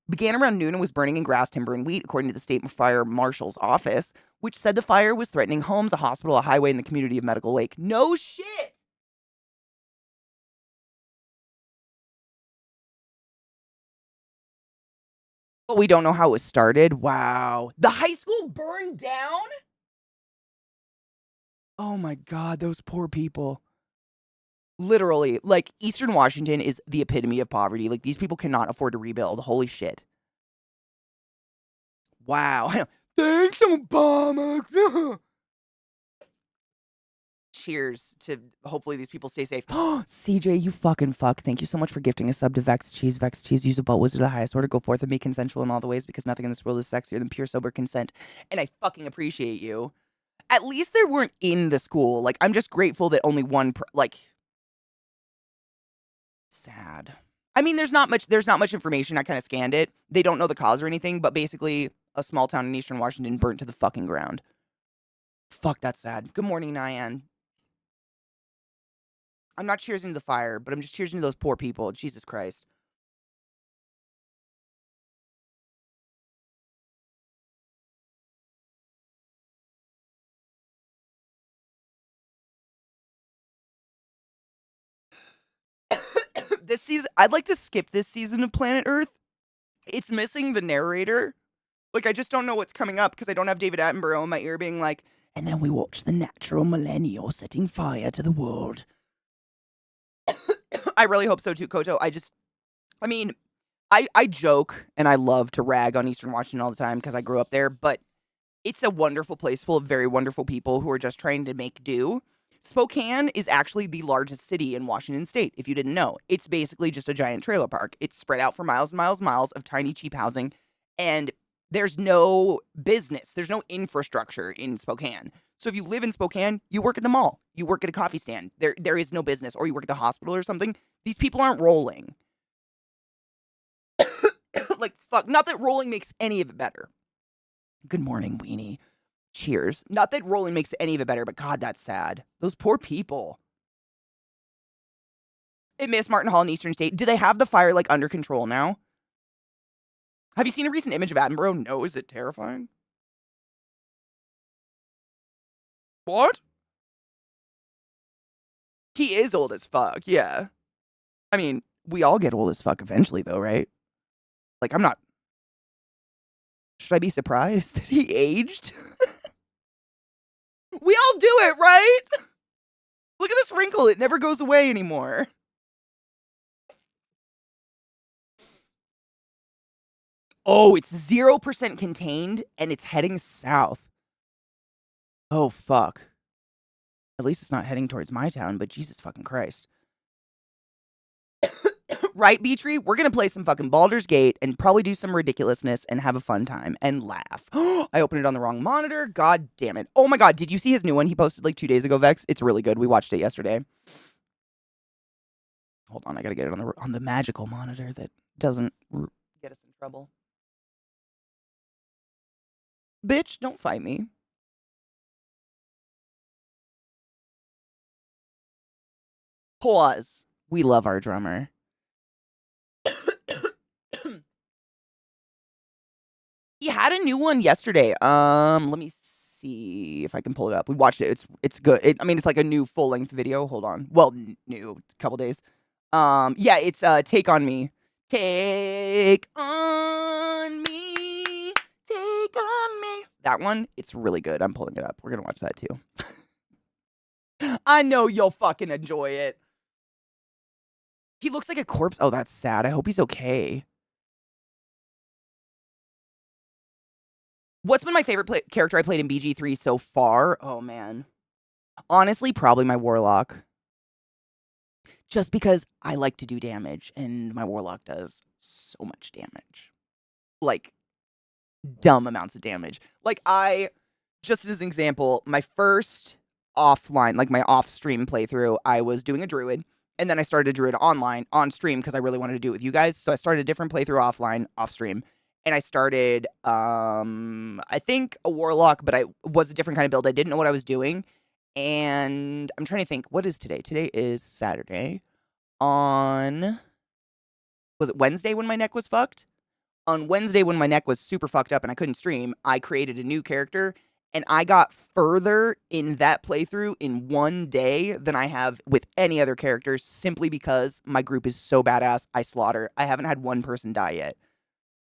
began around noon and was burning in grass, timber, and wheat, according to the state fire marshal's office, which said the fire was threatening homes, a hospital, a highway, and the community of Medical Lake. No shit! But we don't know how it started. Wow. The high school burned down? Oh my God, those poor people. Literally, like, Eastern Washington is the epitome of poverty. Like, these people cannot afford to rebuild. Holy shit. Wow. Thanks, Obama. Cheers to hopefully these people stay safe. CJ, you fucking fuck. Thank you so much for gifting a sub to Vex Cheese. Vex Cheese, use a butt wizard of the highest order. Go forth and be consensual in all the ways because nothing in this world is sexier than pure sober consent. And I fucking appreciate you. At least they weren't in the school. Like, I'm just grateful that only one, sad. I mean, there's not much information. I kind of scanned it. They don't know the cause or anything, but basically a small town in Eastern Washington burnt to the fucking ground. Fuck, that's sad. Good morning, Nyan. I'm not cheersing the fire, but I'm just cheersing those poor people. Jesus Christ. This season, I'd like to skip this season of Planet Earth. It's missing the narrator. Like, I just don't know what's coming up because I don't have David Attenborough in my ear being like, and then we watch the natural millennial setting fire to the world. I really hope so too, Koto. I mean, I joke and I love to rag on Eastern Washington all the time because I grew up there, but it's a wonderful place full of very wonderful people who are just trying to make do. Spokane is actually the largest city in Washington state, if you didn't know. It's basically just a giant trailer park. It's spread out for miles and miles and miles of tiny, cheap housing, and there's no business. There's no infrastructure in Spokane. So if you live in Spokane, you work at the mall, you work at a coffee stand. There is no business, or you work at the hospital or something. These people aren't rolling. Like, fuck. Not that rolling makes any of it better. Good morning, Weenie. Cheers. Not that rolling makes any of it better, but God, that's sad. Those poor people. It missed Martin Hall in Eastern State. Do they have the fire, like, under control now? Have you seen a recent image of Attenborough? No, is it terrifying? What? He is old as fuck, yeah. I mean, we all get old as fuck eventually, though, right? Like, I'm not... Should I be surprised that he aged? We all do it, right? Look at this wrinkle. It never goes away anymore. Oh, it's 0% contained, and it's heading south. Oh, fuck. At least it's not heading towards my town, but Jesus fucking Christ. Right, Beatree? We're gonna play some fucking Baldur's Gate and probably do some ridiculousness and have a fun time and laugh. I opened it on the wrong monitor. God damn it. Oh my God, did you see his new one he posted like 2 days ago, Vex? It's really good. We watched it yesterday. Hold on, I gotta get it on the magical monitor that doesn't get us in trouble. Bitch, don't fight me. Pause. We love our drummer. had a new one yesterday. Let me see if I can pull it up. We watched it. It's good. I mean, it's like a new full length video. Hold on. Well, new, couple days. Yeah, it's Take on Me. Take on me. Take on me. That one, it's really good. I'm pulling it up. We're gonna watch that too. I know you'll fucking enjoy it. He looks like a corpse. Oh, that's sad. I hope he's okay. What's been my favorite character I played in BG3 so far? Oh, man. Honestly, probably my Warlock. Just because I like to do damage, and my Warlock does so much damage. Like, dumb amounts of damage. Like, just as an example, my first offline, like my off-stream playthrough, I was doing a Druid, and then I started a Druid online, on stream, because I really wanted to do it with you guys. So I started a different playthrough offline, off-stream. And I started, I think a Warlock, but I was a different kind of build. I didn't know what I was doing. And I'm trying to think, what is today? Today is Saturday. Was it Wednesday when my neck was fucked? On Wednesday when my neck was super fucked up and I couldn't stream, I created a new character. And I got further in that playthrough in one day than I have with any other characters simply because my group is so badass, I slaughter. I haven't had one person die yet.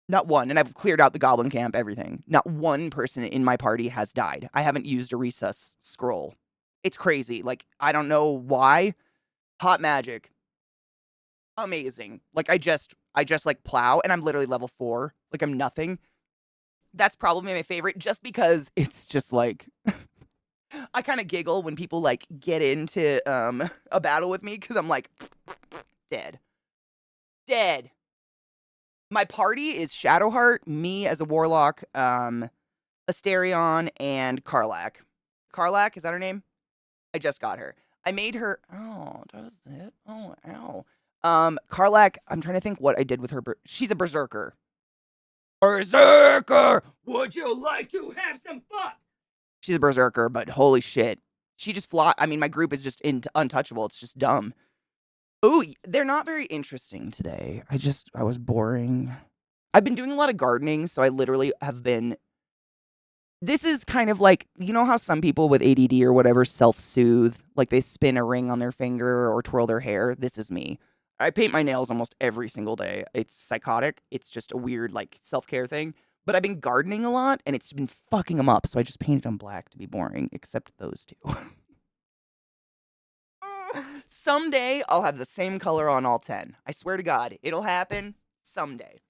Not one, and I've cleared out the goblin camp, everything. Not one person in my party has died. I haven't used a resus scroll. It's crazy. Like, I don't know why. Hot magic. Amazing. Like, I just like plow, and I'm literally level 4. Like, I'm nothing. That's probably my favorite, just because it's just like... I kind of giggle when people, like, get into a battle with me, because I'm like, dead. Dead. My party is Shadowheart, me as a Warlock, Asterion, and Karlach. Karlach, is that her name? I just got her. I made her... Oh, does it? Oh, ow. Karlach, I'm trying to think what I did with her. She's a Berserker. Berserker! Would you like to have some fun? She's a Berserker, but holy shit. She just I mean, my group is just untouchable. It's just dumb. Ooh, they're not very interesting today. I was boring. I've been doing a lot of gardening, so I literally have been... This is kind of like, you know how some people with ADD or whatever self-soothe? Like they spin a ring on their finger or twirl their hair? This is me. I paint my nails almost every single day. It's psychotic. It's just a weird, like, self-care thing. But I've been gardening a lot, and it's been fucking them up, so I just painted them black to be boring, except those two. Someday, I'll have the same color on all 10. I swear to God, it'll happen someday.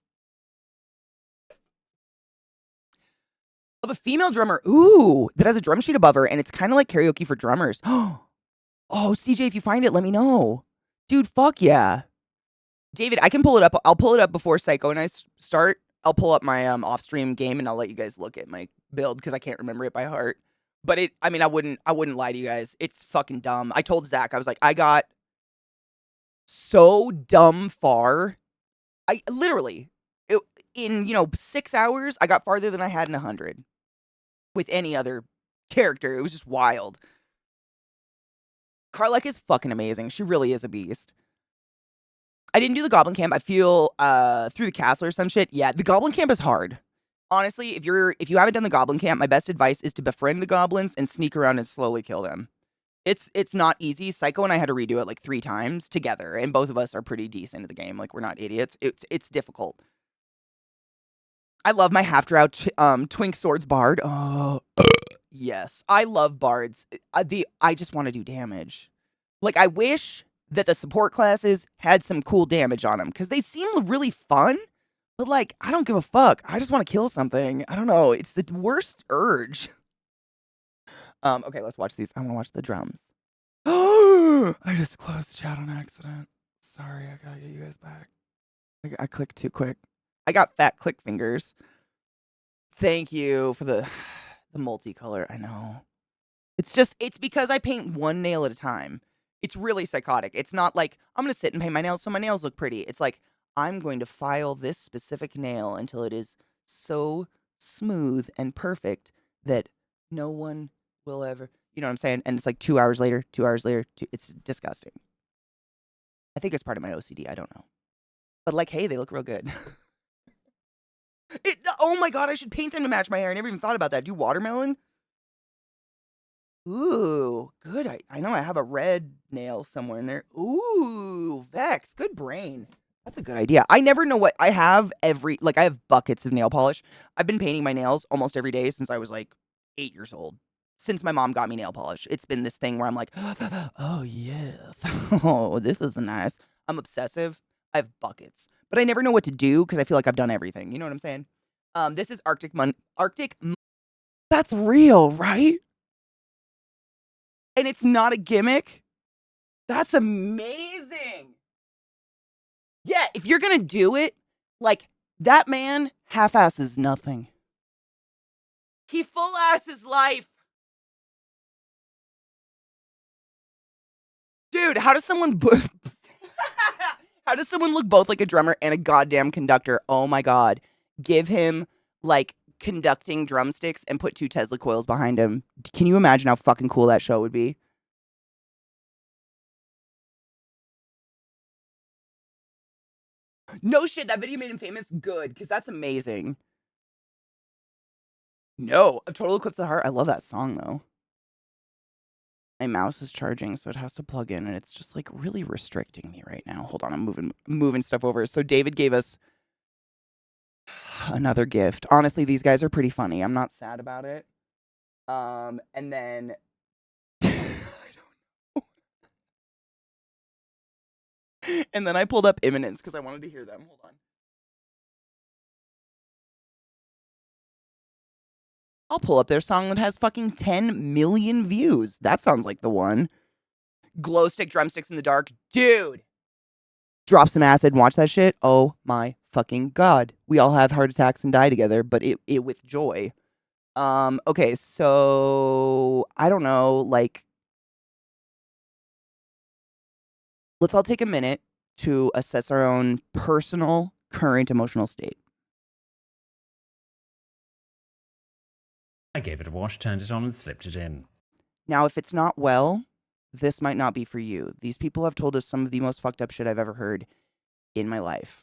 Of a female drummer, ooh, that has a drum sheet above her, and it's kind of like karaoke for drummers. Oh, CJ, if you find it, let me know. Dude, fuck yeah. David, I can pull it up. I'll pull it up before Psycho and I start. I'll pull up my off-stream game, and I'll let you guys look at my build, because I can't remember it by heart. But I mean, I wouldn't lie to you guys. It's fucking dumb. I told Zach, I was like, I got so dumb far. I literally, in 6 hours, I got farther than I had in 100 with any other character. It was just wild. Karlach is fucking amazing. She really is a beast. I didn't do the goblin camp. I feel through the castle or some shit. Yeah, the goblin camp is hard. Honestly, if you haven't done the goblin camp, my best advice is to befriend the goblins and sneak around and slowly kill them. It's not easy. Psycho and I had to redo it like 3 times together, and both of us are pretty decent at the game. Like, we're not idiots. It's difficult. I love my half-drow Twink Swords Bard. Oh, yes. I love bards. I just want to do damage. Like, I wish that the support classes had some cool damage on them, because they seem really fun, but, like, I don't give a fuck. I just want to kill something. I don't know. It's the worst urge. Okay, let's watch these. I want to watch the drums. I just closed chat on accident. Sorry, I gotta get you guys back. I clicked too quick. I got fat click fingers. Thank you for the multicolor. I know. It's because I paint one nail at a time. It's really psychotic. It's not like, I'm going to sit and paint my nails so my nails look pretty. It's like, I'm going to file this specific nail until it is so smooth and perfect that no one will ever... You know what I'm saying? And it's like 2 hours later, it's disgusting. I think it's part of my OCD. I don't know. But like, hey, they look real good. Oh my god, I should paint them to match my hair. I never even thought about that. Do watermelon? Ooh, good. I know I have a red nail somewhere in there. Ooh, Vex. Good brain. That's a good idea. I never know what I have I have buckets of nail polish. I've been painting my nails almost every day since I was like 8 years old. Since my mom got me nail polish. It's been this thing where I'm like, oh yes. Oh, this is nice. I'm obsessive. I have buckets. But I never know what to do because I feel like I've done everything. You know what I'm saying? This is That's real, right? And it's not a gimmick. That's amazing. Yeah, if you're gonna do it, like that man half-asses nothing. He full-asses life. Dude, how does someone how does someone look both like a drummer and a goddamn conductor? Oh my god. Give him like conducting drumsticks and put 2 Tesla coils behind him. Can you imagine how fucking cool that show would be? No shit, that video made him famous? Good, because that's amazing. No, a Total Eclipse of the Heart. I love that song though. My mouse is charging, so it has to plug in, and it's just like really restricting me right now. Hold on, I'm moving stuff over. So David gave us another gift. Honestly, these guys are pretty funny. I'm not sad about it. And then I don't know. And then I pulled up Imminence because I wanted to hear them. Hold on. I'll pull up their song that has fucking 10 million views. That sounds like the one. Glow stick drumsticks in the dark. Dude. Drop some acid and watch that shit. Oh my fucking god. We all have heart attacks and die together, but it with joy. Okay, so I don't know, like let's all take a minute to assess our own personal current emotional state. I gave it a wash, turned it on, and slipped it in. Now, if it's not well, this might not be for you. These people have told us some of the most fucked up shit I've ever heard in my life.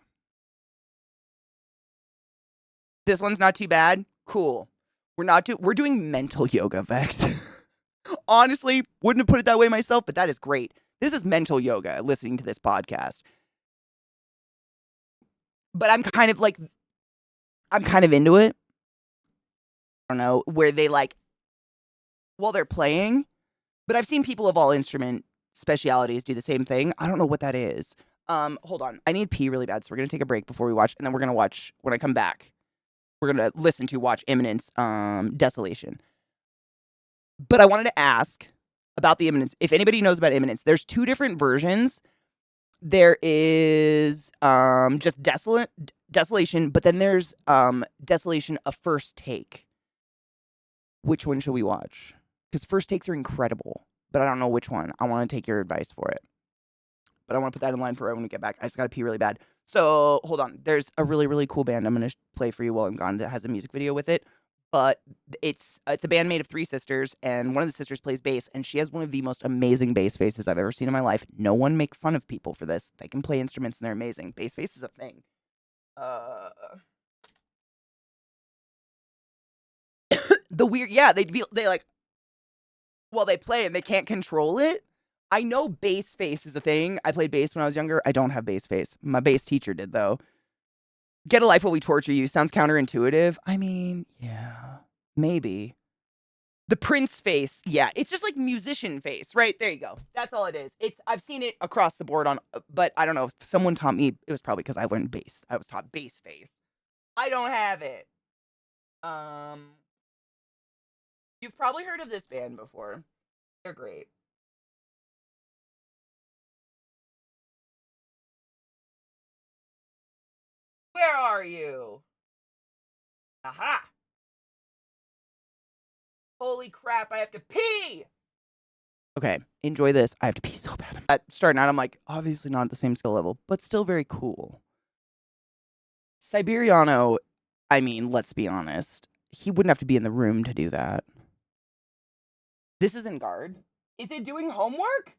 This one's not too bad. Cool. We're doing mental yoga, Vex. Honestly, wouldn't have put it that way myself, but that is great. This is mental yoga, listening to this podcast. But I'm kind of into it. I don't know, where they like, while they're playing, but I've seen people of all instrument specialities do the same thing. I don't know what that is. Hold on. I need pee really bad, so we're going to take a break before we watch, and then we're going to watch, when I come back, we're going to watch Imminence, Desolation. But I wanted to ask about the Imminence. If anybody knows about Imminence, there's 2 different versions. There is just Desolation, but then there's Desolation, a first take. Which one should we watch? Because first takes are incredible, but I don't know which one. I want to take your advice for it. But I want to put that in line for when we get back. I just got to pee really bad. So hold on. There's a really, really cool band I'm going to play for you while I'm gone that has a music video with it. But it's a band made of 3 sisters, and one of the sisters plays bass, and she has one of the most amazing bass faces I've ever seen in my life. No one make fun of people for this. They can play instruments, and they're amazing. Bass face is a thing. The weird, yeah, they like, well, they play and they can't control it. I know bass face is a thing. I played bass when I was younger. I don't have bass face. My bass teacher did, though. Get a life while we torture you sounds counterintuitive. I mean, yeah, maybe. The Prince face, yeah, it's just like musician face, right? There you go. That's all it is. I've seen it across the board but I don't know if someone taught me. It was probably because I learned bass. I was taught bass face. I don't have it. You've probably heard of this band before. They're great. Where are you? Aha! Holy crap, I have to pee! Okay, enjoy this. I have to pee so bad. Starting out, I'm like, obviously not at the same skill level, but still very cool. Siberiano, I mean, let's be honest. He wouldn't have to be in the room to do that. This is in guard. Is it doing homework?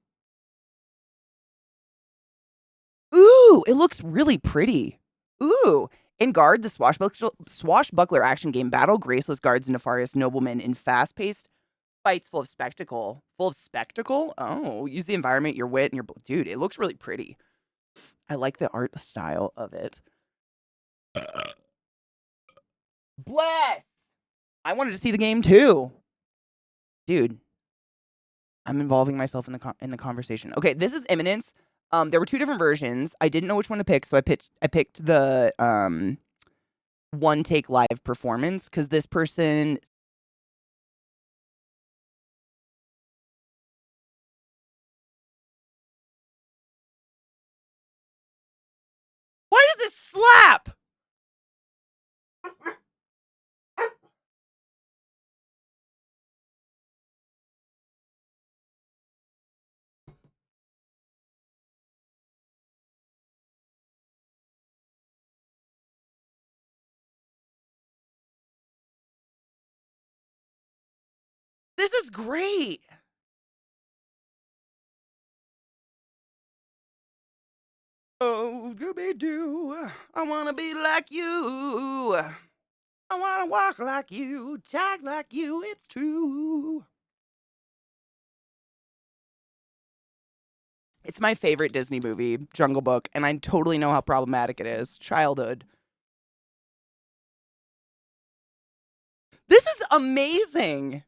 Ooh, it looks really pretty. Ooh, In Guard, the swashbuckler action game, battle graceless guards and nefarious noblemen in fast-paced fights full of spectacle. Full of spectacle? Oh, use the environment, your wit, and your... Dude, it looks really pretty. I like the art style of it. Bless! I wanted to see the game too. Dude, I'm involving myself in the conversation. Okay, this is Imminence. There were two different versions. I didn't know which one to pick, so I picked the one take live performance because this person... Why does this slap? This is great. Oh, Scooby-Doo, I wanna be like you. I wanna walk like you, talk like you, it's true. It's my favorite Disney movie, Jungle Book, and I totally know how problematic it is. Childhood. This is amazing.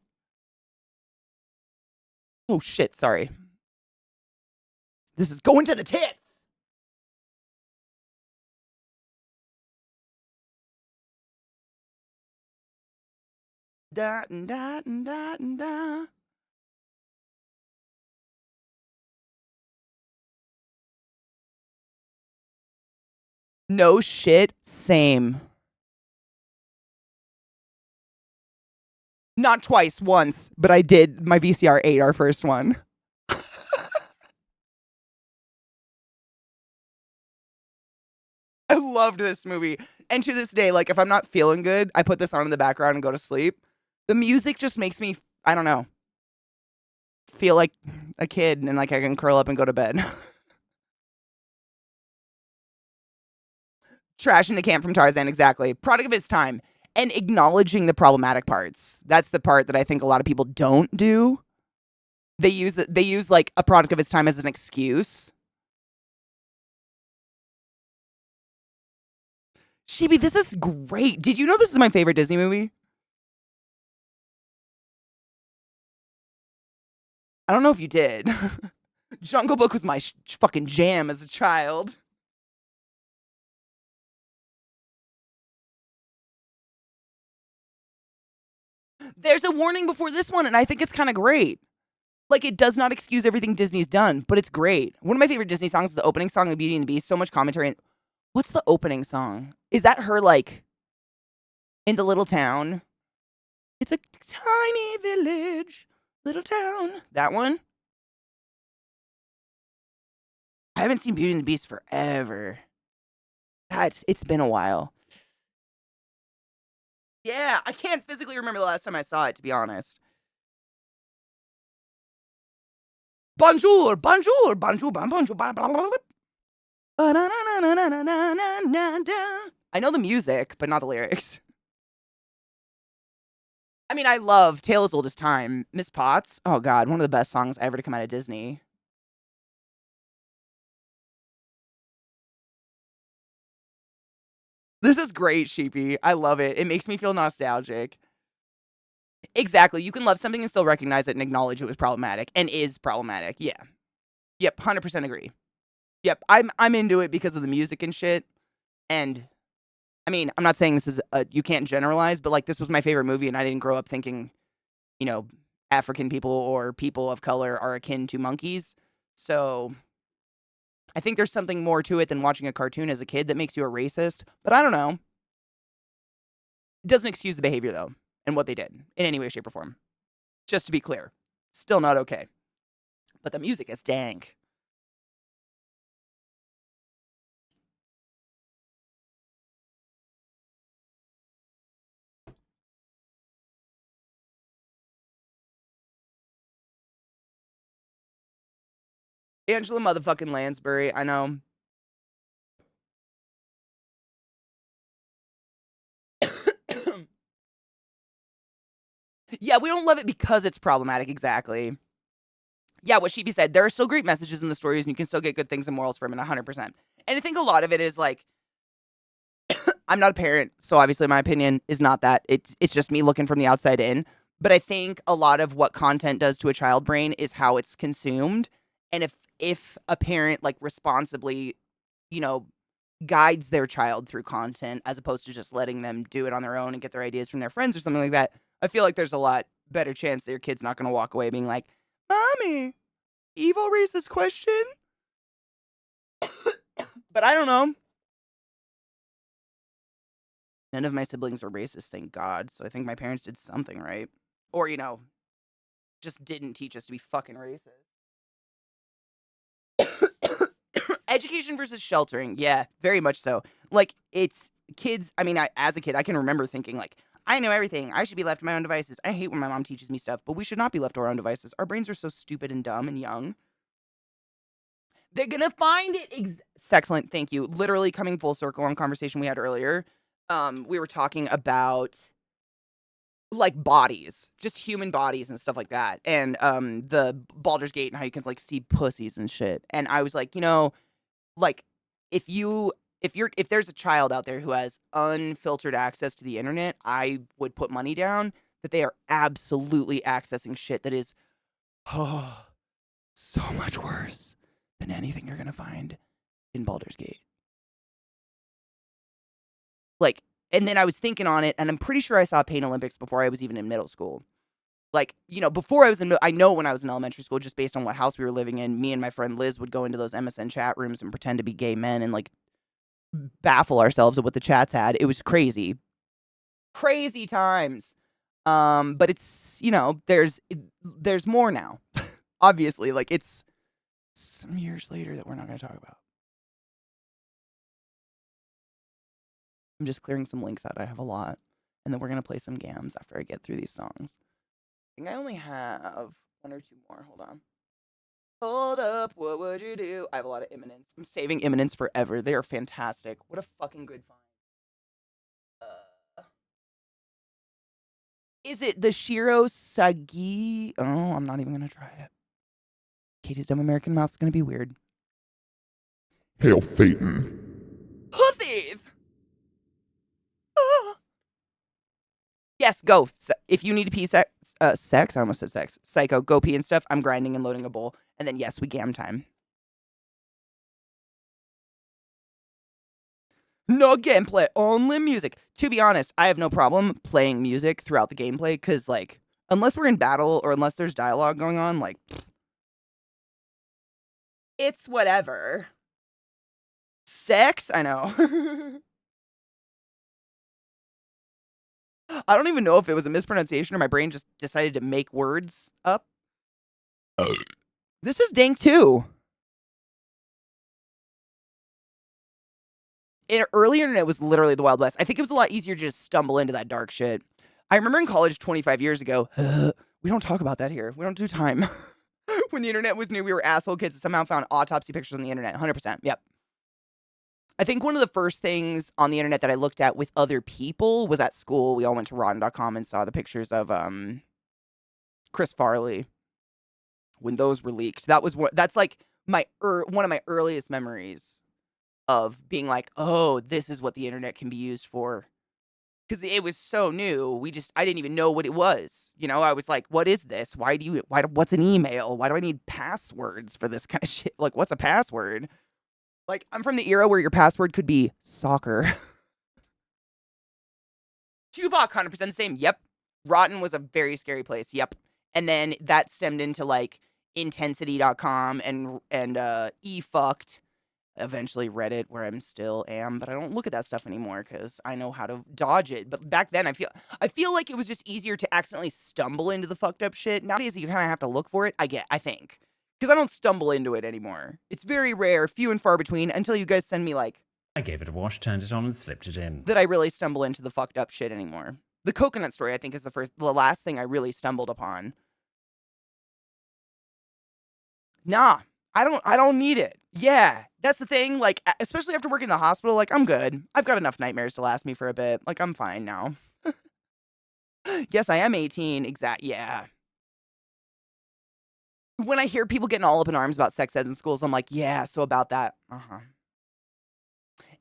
Oh shit, sorry. This is going to the tits. Da da da da. No shit, same. Not twice, once, but I did. My VCR ate our first one. I loved this movie. And to this day, like, if I'm not feeling good, I put this on in the background and go to sleep. The music just makes me, I don't know, feel like a kid and like I can curl up and go to bed. Trashing the camp from Tarzan, exactly. Product of its time. And acknowledging the problematic parts. That's the part that I think a lot of people don't do. They use like a product of its time as an excuse. Shibi, this is great. Did you know this is my favorite Disney movie? I don't know if you did. Jungle Book was my fucking jam as a child. There's a warning before this one, and I think it's kind of great. Like, it does not excuse everything Disney's done, but it's great. One of my favorite Disney songs is the opening song of Beauty and the Beast. So much commentary. What's the opening song? Is that her, like, in the little town? It's a tiny village, little town. That one? I haven't seen Beauty and the Beast forever. It's been a while. Yeah, I can't physically remember the last time I saw it, to be honest. Bonjour, bonjour, bonjour, bonjour, bonjour. I know the music, but not the lyrics. I mean, I love Tale as Old as Time. Miss Potts, oh god, one of the best songs ever to come out of Disney. This is great, Sheepy. I love it. It makes me feel nostalgic. Exactly. You can love something and still recognize it and acknowledge it was problematic and is problematic. Yeah. Yep, 100% agree. Yep, I'm into it because of the music and shit. And I mean, I'm not saying this is you can't generalize, but like this was my favorite movie and I didn't grow up thinking, you know, African people or people of color are akin to monkeys. So I think there's something more to it than watching a cartoon as a kid that makes you a racist. But I don't know. It doesn't excuse the behavior though and what they did in any way, shape, or form. Just to be clear, still not okay. But the music is dank. Angela motherfucking Lansbury, I know. Yeah, we don't love it because it's problematic, exactly. Yeah, what Sheepy said, there are still great messages in the stories and you can still get good things and morals from it 100%. And I think a lot of it is like, I'm not a parent, so obviously my opinion is not that. It's just me looking from the outside in. But I think a lot of what content does to a child brain is how it's consumed. And if a parent like responsibly, you know, guides their child through content as opposed to just letting them do it on their own and get their ideas from their friends or something like that, I feel like there's a lot better chance that your kid's not going to walk away being like, "Mommy, evil racist question?" But I don't know. None of my siblings are racist, thank God. So I think my parents did something right. Or, just didn't teach us to be fucking racist. Education versus sheltering. Yeah, very much so. Like, it's kids. I mean, as a kid, I can remember thinking, like, I know everything. I should be left to my own devices. I hate when my mom teaches me stuff, but we should not be left to our own devices. Our brains are so stupid and dumb and young. They're gonna find it. Excellent. Thank you. Literally coming full circle on conversation we had earlier. We were talking about like bodies, just human bodies and stuff like that. And the Baldur's Gate and how you can like see pussies and shit. And I was like, like if there's a child out there who has unfiltered access to the internet, I would put money down that they are absolutely accessing shit that is so much worse than anything you're gonna find in Baldur's Gate. Like, and then I was thinking on it, and I'm pretty sure I saw Pain Olympics before I was even in middle school. Like, before I was I know when I was in elementary school, just based on what house we were living in, me and my friend Liz would go into those MSN chat rooms and pretend to be gay men and like baffle ourselves at what the chats had. It was crazy. Crazy times. But it's, there's more now. Obviously, like it's some years later that we're not going to talk about. I'm just clearing some links out. I have a lot. And then we're going to play some gams after I get through these songs. I think I only have one or two more. Hold on. Hold up, what would you do? I have a lot of Imminence. I'm saving Imminence forever. They are fantastic. What a fucking good find. Is it the Shiro Sagi? Oh, I'm not even going to try it. Katie's Dumb American Mouth's going to be weird. Hail Phaeton. Pussies! Yes, go. If you need to pee sex, I almost said sex. Psycho, go pee and stuff. I'm grinding and loading a bowl. And then, yes, we gam time. No gameplay, only music. To be honest, I have no problem playing music throughout the gameplay because, like, unless we're in battle or unless there's dialogue going on, like, it's whatever. Sex? I know. I don't even know if it was a mispronunciation or my brain just decided to make words up. This is dank too. Early internet was literally the Wild West. I think it was a lot easier to just stumble into that dark shit. I remember in college 25 years ago, we don't talk about that here. We don't do time. When the internet was new, we were asshole kids that somehow found autopsy pictures on the internet. 100%. Yep. I think one of the first things on the internet that I looked at with other people was at school. We all went to rotten.com and saw the pictures of Chris Farley when those were leaked. That's like one of my earliest memories of being like, oh, this is what the internet can be used for. Because it was so new, I didn't even know what it was. I was like, what is this? What's an email? Why do I need passwords for this kind of shit? Like, what's a password? Like, I'm from the era where your password could be soccer. Tupac, 100% the same. Yep. Rotten was a very scary place. Yep. And then that stemmed into like intensity.com and eFucked. Eventually Reddit, where I'm still am, but I don't look at that stuff anymore because I know how to dodge it. But back then, I feel like it was just easier to accidentally stumble into the fucked up shit. Nowadays, you kind of have to look for it. I think, because I don't stumble into it anymore. It's very rare, few and far between, until you guys send me like I gave it a wash, turned it on, and slipped it in. that I really stumble into the fucked up shit anymore. The coconut story, I think, is the last thing I really stumbled upon. Nah, I don't need it. Yeah, that's the thing. Like, especially after working in the hospital, like, I'm good. I've got enough nightmares to last me for a bit. Like, I'm fine now. Yes, I am 18. Yeah. When I hear people getting all up in arms about sex ed in schools, I'm like, yeah, so about that. Uh-huh.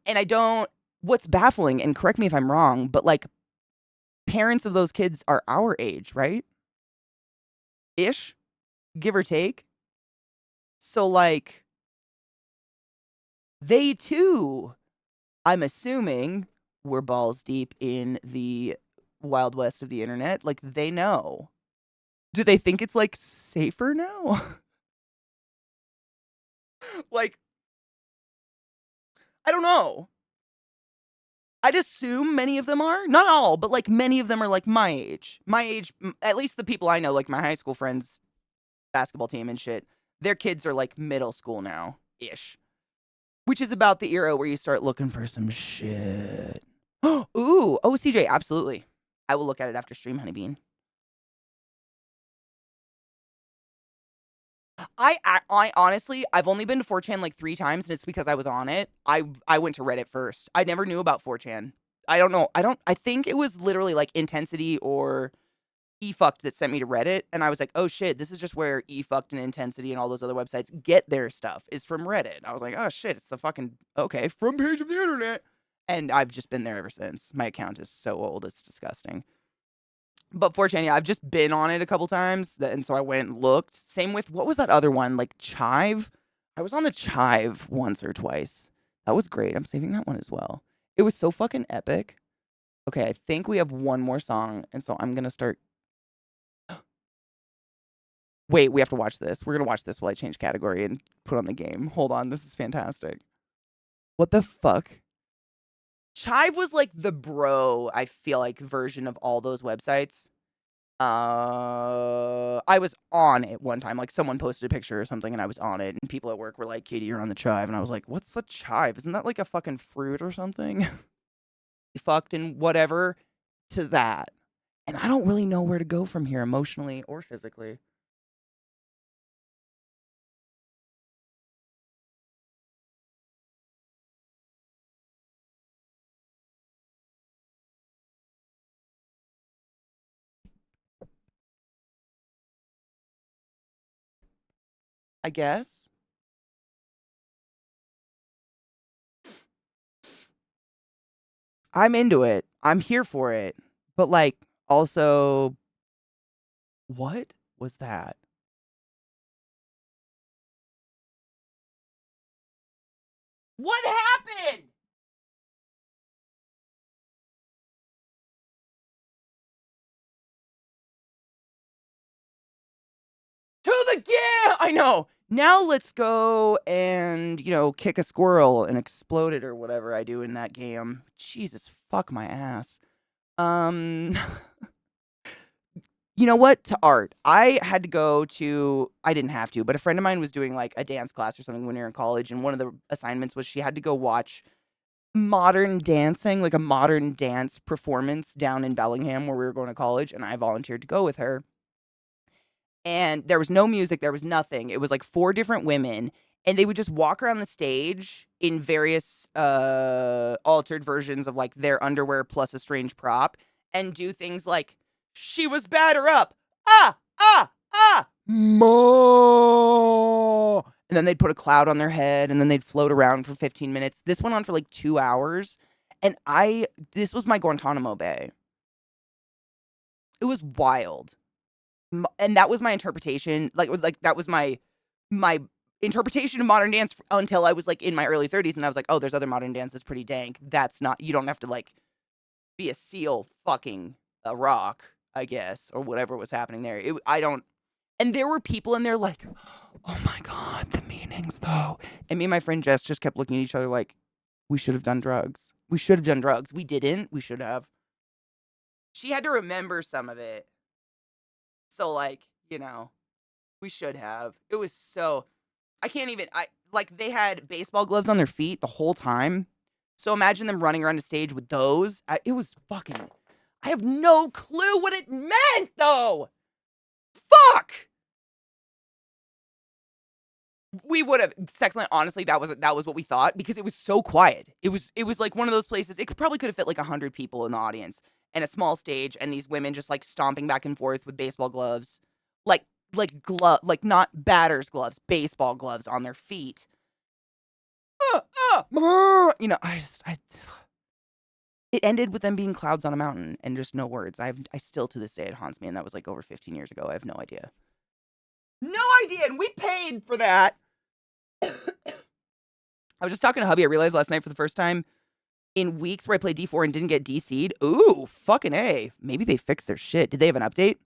And I don't, what's baffling, and correct me if I'm wrong, but like parents of those kids are our age, right? Ish, give or take. So like they too, I'm assuming, were balls deep in the wild west of the internet. Like they know. Do they think it's like safer now? Like, I don't know. I'd assume many of them are. Not all, but like many of them are like my age. My age, at least the people I know, like my high school friends, basketball team and shit, their kids are like middle school now ish. Which is about the era where you start looking for some shit. Ooh, oh, CJ, absolutely. I will look at it after stream, Honeybean. I honestly, I've only been to 4chan like 3 times, and it's because I was on it. I went to Reddit first. I never knew about 4chan. I don't know. I think it was literally like Intensity or eFucked that sent me to Reddit, and I was like, oh shit, this is just where eFucked and Intensity and all those other websites get their stuff, is from Reddit. I was like, oh shit, it's the fucking, okay, front page of the internet. And I've just been there ever since. My account is so old, it's disgusting. But 4chan, yeah, I've just been on it a couple times, and so I went and looked. Same with, what was that other one? Like Chive? I was on the Chive once or twice. That was great. I'm saving that one as well. It was so fucking epic. Okay, I think we have one more song, and so I'm gonna start. Wait, we have to watch this. We're gonna watch this while I change category and put on the game. Hold on, this is fantastic. What the fuck? Chive was like the bro, I feel like, version of all those websites. I was on it one time. Like someone posted a picture or something, and I was on it, and people at work were like, "Katie, you're on the Chive," and I was like, "What's the Chive? Isn't that like a fucking fruit or something?" Fucked and whatever to that, and I don't really know where to go from here, emotionally or physically. I guess. I'm into it. I'm here for it. But like also what was that? What happened? To the yeah, I know. Now let's go and, kick a squirrel and explode it or whatever I do in that game. Jesus fuck my ass. Um You know what? To art. I had to go to, I didn't have to, but a friend of mine was doing like a dance class or something when we were in college, and one of the assignments was she had to go watch modern dancing, like a modern dance performance down in Bellingham where we were going to college, and I volunteered to go with her. And there was no music, there was nothing. It was like 4 different women, and they would just walk around the stage in various altered versions of like their underwear plus a strange prop and do things like she was batter up. Ah, ah, ah. Mo. And then they'd put a cloud on their head and then they'd float around for 15 minutes. This went on for like 2 hours, and this was my Guantanamo Bay. It was wild. And that was my interpretation. Like, it was like, that was my interpretation of modern dance until I was like in my early 30s, and I was like, oh, there's other modern dance that's pretty dank. That's not, you don't have to like be a seal fucking a rock, I guess, or whatever was happening there. And there were people in there like, oh my God, the meanings though. And me and my friend Jess just kept looking at each other like, we should have done drugs. We should have done drugs. We didn't. We should have. She had to remember some of it. So like, we should have. It was so, I can't even, like they had baseball gloves on their feet the whole time. So imagine them running around a stage with those. It was fucking, I have no clue what it meant though. Fuck. We would have, Sexland, honestly, that was what we thought, because it was so quiet. It was like one of those places, it probably could have fit like 100 people in the audience. and a small stage, and these women just like stomping back and forth with baseball gloves, like not batter's gloves, baseball gloves on their feet. You know, it ended with them being clouds on a mountain and just no words. I still to this day it haunts me, and that was like over 15 years ago. I have no idea. No idea, and we paid for that. I was just talking to hubby. I realized last night for the first time in weeks where I played D4 and didn't get DC'd. Ooh, fucking A. Maybe they fixed their shit. Did they have an update?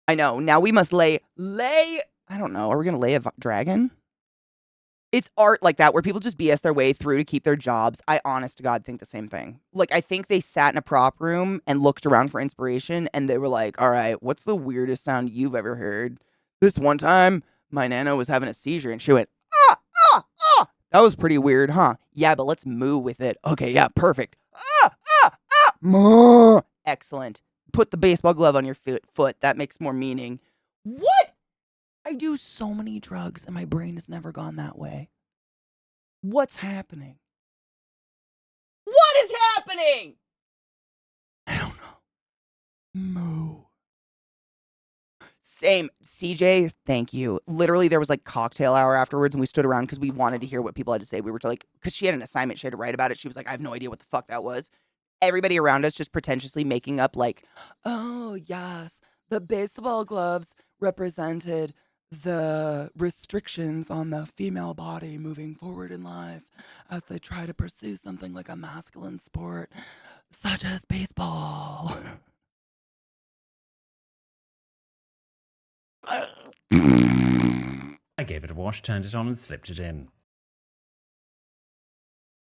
I know. Now we must lay. I don't know. Are we going to lay a dragon? It's art like that where people just BS their way through to keep their jobs. I honest to God think the same thing. Like, I think they sat in a prop room and looked around for inspiration, and they were like, all right, what's the weirdest sound you've ever heard? This one time, my nana was having a seizure, and she went, ah, ah, ah. That was pretty weird, huh? Yeah, but let's moo with it. Okay, yeah, perfect. Ah, ah, ah. Moo. Excellent. Put the baseball glove on your foot. That makes more meaning. What? I do so many drugs, and my brain has never gone that way. What's happening? What is happening? I don't know. Moo. Same. CJ, thank you. Literally, there was like cocktail hour afterwards, and we stood around because we wanted to hear what people had to say. We were like, because she had an assignment she had to write about it. She was like, I have no idea what the fuck that was. Everybody around us just pretentiously making up like, oh, yes, the baseball gloves represented the restrictions on the female body moving forward in life as they try to pursue something like a masculine sport, such as baseball. I gave it a wash, turned it on, and slipped it in.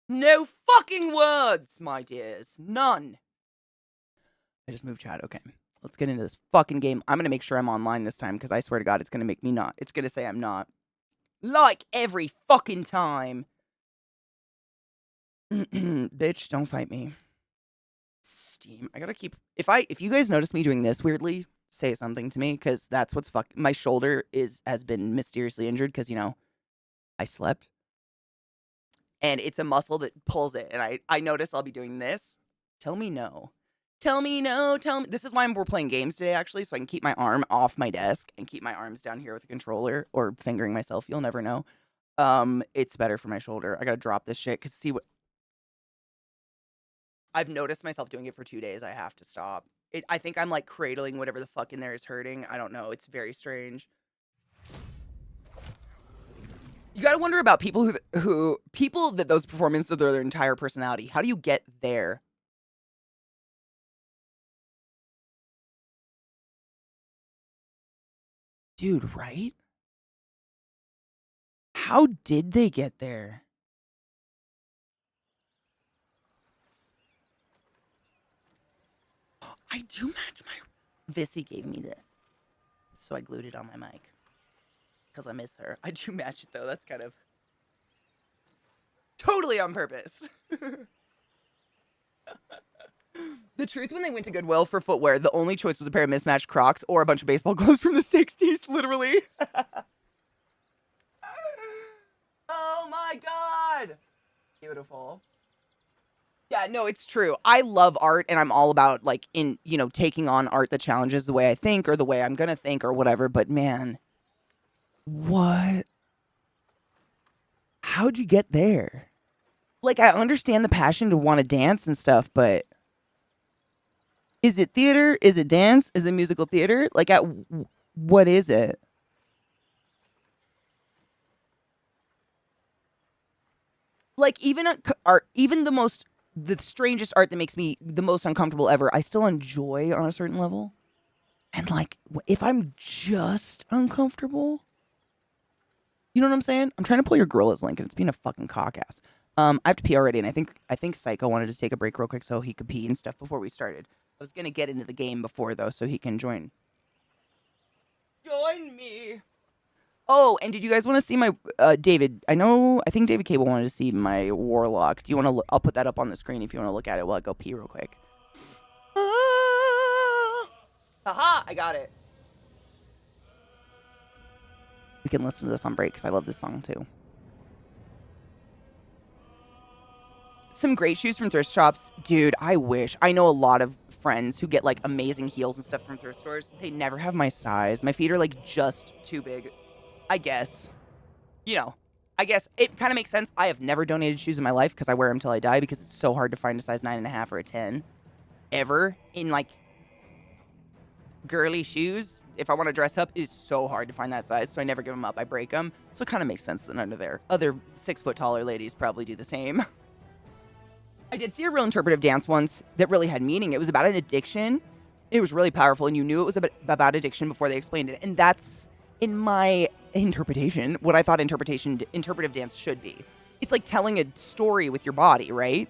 No fucking words, my dears. None. I just moved chat. Okay. Let's get into this fucking game. I'm going to make sure I'm online this time because I swear to God, it's going to make me not. It's going to say I'm not. Like every fucking time. Bitch, don't fight me. Steam. I got to keep... If you guys notice me doing this weirdly, say something to me because that's what's my shoulder has been mysteriously injured because, you know, I slept. And it's a muscle that pulls it. And I notice I'll be doing this. Tell me no. Tell me no. Tell me. This is why we're playing games today, actually, so I can keep my arm off my desk and keep my arms down here with a controller or fingering myself. You'll never know. It's better for my shoulder. I gotta drop this shit because see what. I've noticed myself doing it for 2 days. I have to stop. I think I'm like cradling whatever the fuck in there is hurting. I don't know. It's very strange. You gotta wonder about people people that those performances are their entire personality. How do you get there? Dude, right? How did they get there? I do match my... Vissy gave me this. So I glued it on my mic. Because I miss her. I do match it, though. That's kind of... totally on purpose. The truth, when they went to Goodwill for footwear, the only choice was a pair of mismatched Crocs or a bunch of baseball gloves from the 60s, literally. Oh my God. Beautiful. Yeah, no, it's true. I love art, and I'm all about, like, taking on art that challenges the way I think or the way I'm gonna think or whatever, but man, what? How'd you get there? Like, I understand the passion to want to dance and stuff, but is it theater? Is it dance? Is it musical theater? Like, what is it? Like, even art, even the strangest art that makes me the most uncomfortable ever, I still enjoy on a certain level. And like, if I'm just uncomfortable, you know what I'm saying? I'm trying to pull your Gorillas link, and it's being a fucking cock ass. I have to pee already, and I think Psycho wanted to take a break real quick so he could pee and stuff before we started. I was gonna get into the game before though, so he can join. Join me. Oh, and did you guys want to see my David? I think David Cable wanted to see my Warlock. Do you want to? I'll put that up on the screen if you want to look at it while I go pee real quick. Haha! I got it. We can listen to this on break because I love this song too. Some great shoes from thrift shops. Dude, I wish. I know a lot of friends who get like amazing heels and stuff from thrift stores. They never have my size. My feet are like just too big. I guess. You know, I guess it kind of makes sense. I have never donated shoes in my life because I wear them till I die because it's so hard to find a size 9.5 or a 10 ever in like girly shoes. If I want to dress up, it is so hard to find that size. So I never give them up. I break them. So it kind of makes sense that none of their other 6 foot taller ladies probably do the same. I did see a real interpretive dance once that really had meaning. It was about an addiction. It was really powerful, and you knew it was about addiction before they explained it. And that's, in my interpretation, what I thought interpretive dance should be. It's like telling a story with your body, right?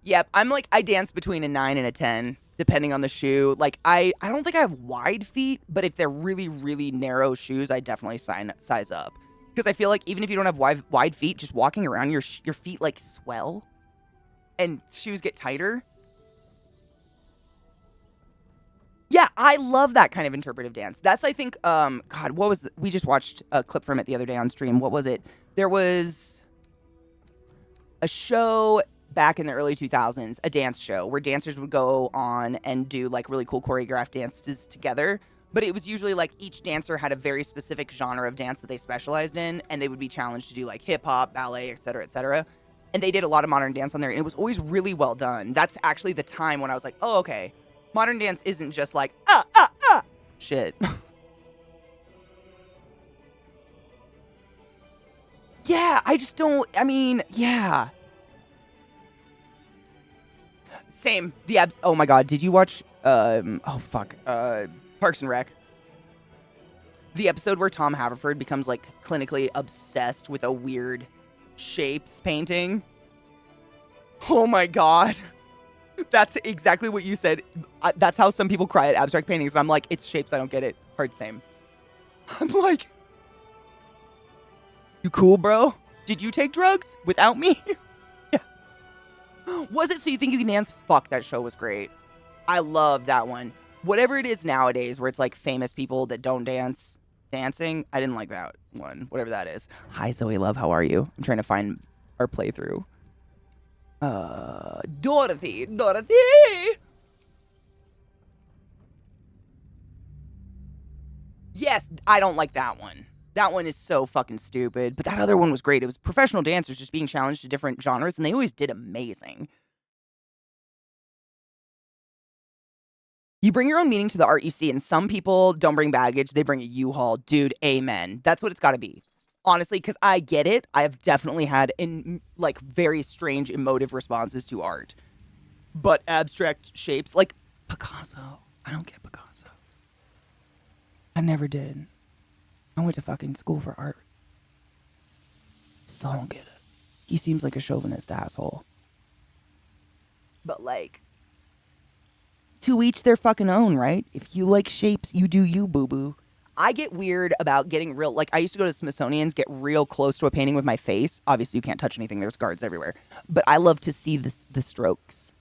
Yep, I'm like, I dance between a 9 and a 10, depending on the shoe. Like, I don't think I have wide feet, but if they're really, really narrow shoes, I definitely size up. Because I feel like even if you don't have wide feet, just walking around, your feet, like, swell. And shoes get tighter. Yeah, I love that kind of interpretive dance. That's, I think, God, what was... We just watched a clip from it the other day on stream. What was it? There was a show back in the early 2000s, a dance show where dancers would go on and do like really cool choreographed dances together. But it was usually like each dancer had a very specific genre of dance that they specialized in, and they would be challenged to do like hip hop, ballet, etc., etc. And they did a lot of modern dance on there, and it was always really well done. That's actually the time when I was like, oh, okay, modern dance isn't just like shit. Yeah, I just don't. I mean, yeah. Same. Oh my god, did you watch Parks and Rec? The episode where Tom Haverford becomes like clinically obsessed with a weird shapes painting. Oh my god. That's exactly what you said. That's how some people cry at abstract paintings, and I'm like, it's shapes, I don't get it. Hard same. I'm like, you cool, bro? Did you take drugs without me? Was it So You Think You Can Dance? Fuck, that show was great. I love that one. Whatever it is nowadays where it's like famous people that don't dancing, I didn't like that one. Whatever that is. Hi, Zoe Love, how are you? I'm trying to find our playthrough. Dorothy. Yes, I don't like that one. That one is so fucking stupid. But that other one was great. It was professional dancers just being challenged to different genres, and they always did amazing. You bring your own meaning to the art you see, and some people don't bring baggage. They bring a U-Haul. Dude, amen. That's what it's got to be. Honestly, because I get it. I have definitely had very strange emotive responses to art. But abstract shapes, like Picasso. I don't get Picasso. I never did. I went to fucking school for art. Still don't get it. He seems like a chauvinist asshole. But like, to each their fucking own, right? If you like shapes, you do you, boo-boo. I get weird about getting real, like I used to go to Smithsonian's, get real close to a painting with my face. Obviously you can't touch anything, there's guards everywhere. But I love to see the strokes.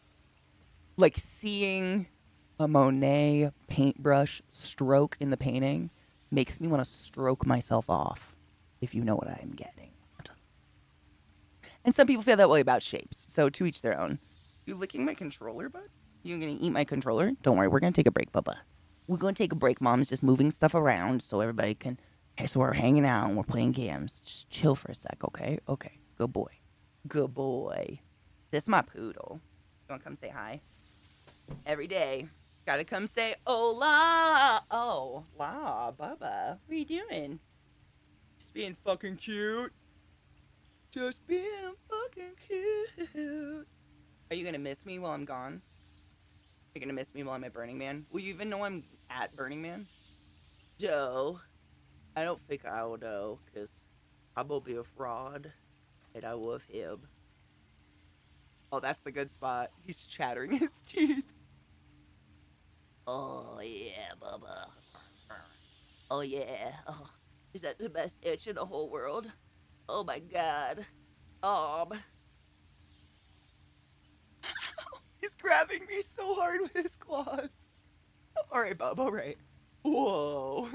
Like seeing a Monet paintbrush stroke in the painting makes me want to stroke myself off, if you know what I'm getting. And some people feel that way about shapes, so to each their own. You licking my controller, bud? You gonna eat my controller? Don't worry, we're gonna take a break, Bubba. We're gonna take a break, Mom's just moving stuff around so everybody can... Hey, so we're hanging out and we're playing games. Just chill for a sec, okay? Okay, good boy. Good boy. This is my poodle. You wanna come say hi? Every day. Gotta come say, hola. Oh, la, Bubba. What are you doing? Just being fucking cute. Just being fucking cute. Are you gonna miss me while I'm gone? You're gonna miss me while I'm at Burning Man? Will you even know I'm at Burning Man? Joe. I don't think I will know, because I will be a fraud, and I love him. Oh, that's the good spot. He's chattering his teeth. Oh, yeah, Bubba. Oh, yeah. Oh, is that the best itch in the whole world? Oh, my God. He's grabbing me so hard with his claws. All right, Bub, all right. Whoa.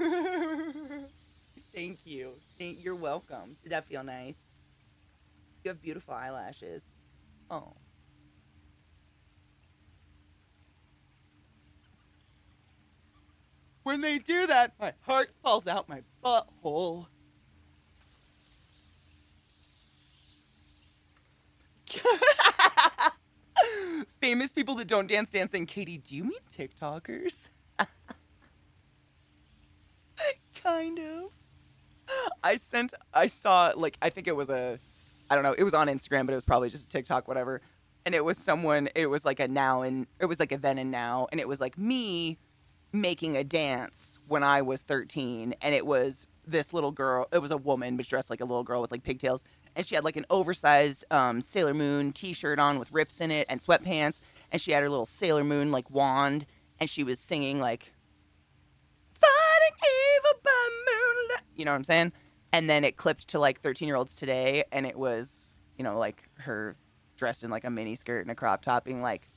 Thank you. You're welcome. Did that feel nice? You have beautiful eyelashes. Oh. When they do that, my heart falls out my butthole. Famous people that don't dance dancing. Katie, do you mean TikTokers? Kind of. I saw, like, I think it was I don't know, it was on Instagram, but it was probably just a TikTok, whatever. And it was like a then and now. And it was like me making a dance when I was 13. And it was this little girl, it was a woman, but dressed like a little girl with like pigtails. And she had like an oversized Sailor Moon t-shirt on with rips in it and sweatpants. And she had her little Sailor Moon like wand. And she was singing like, fighting evil by moonlight. You know what I'm saying? And then it clipped to like 13-year-olds today, and it was, you know, like her dressed in like a mini skirt and a crop top, being like,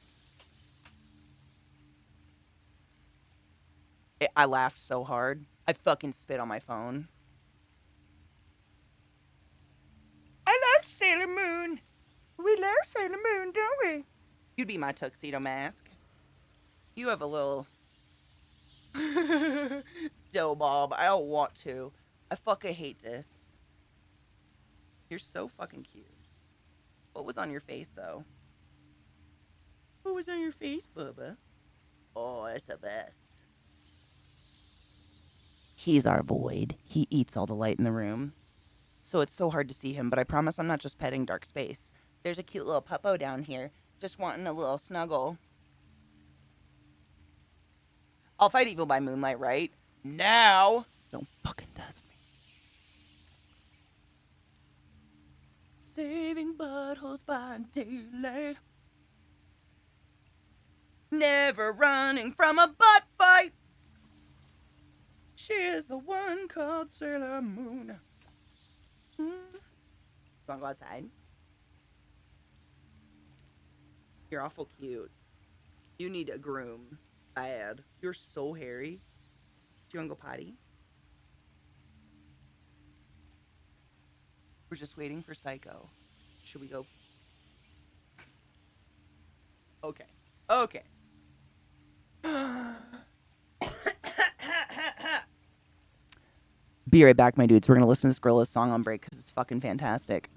I laughed so hard. I fucking spit on my phone. I love Sailor Moon. We love Sailor Moon, don't we? You'd be my tuxedo mask. You have a little dough bob. I don't want to. I fucking hate this. You're so fucking cute. What was on your face, though? What was on your face, Bubba? Oh, that's a mess. He's our void. He eats all the light in the room. So it's so hard to see him, but I promise I'm not just petting dark space. There's a cute little puppo down here, just wanting a little snuggle. I'll fight evil by moonlight, right? Now! Don't fucking test me. Saving buttholes by daylight. Never running from a butt fight. She is the one called Sailor Moon. You wanna go outside? You're awful cute. You need a groom. Bad. You're so hairy. Do you wanna go potty? We're just waiting for Psycho. Should we go? Okay. Okay. Be right back, my dudes. We're gonna listen to this Gorillaz song on break because it's fucking fantastic.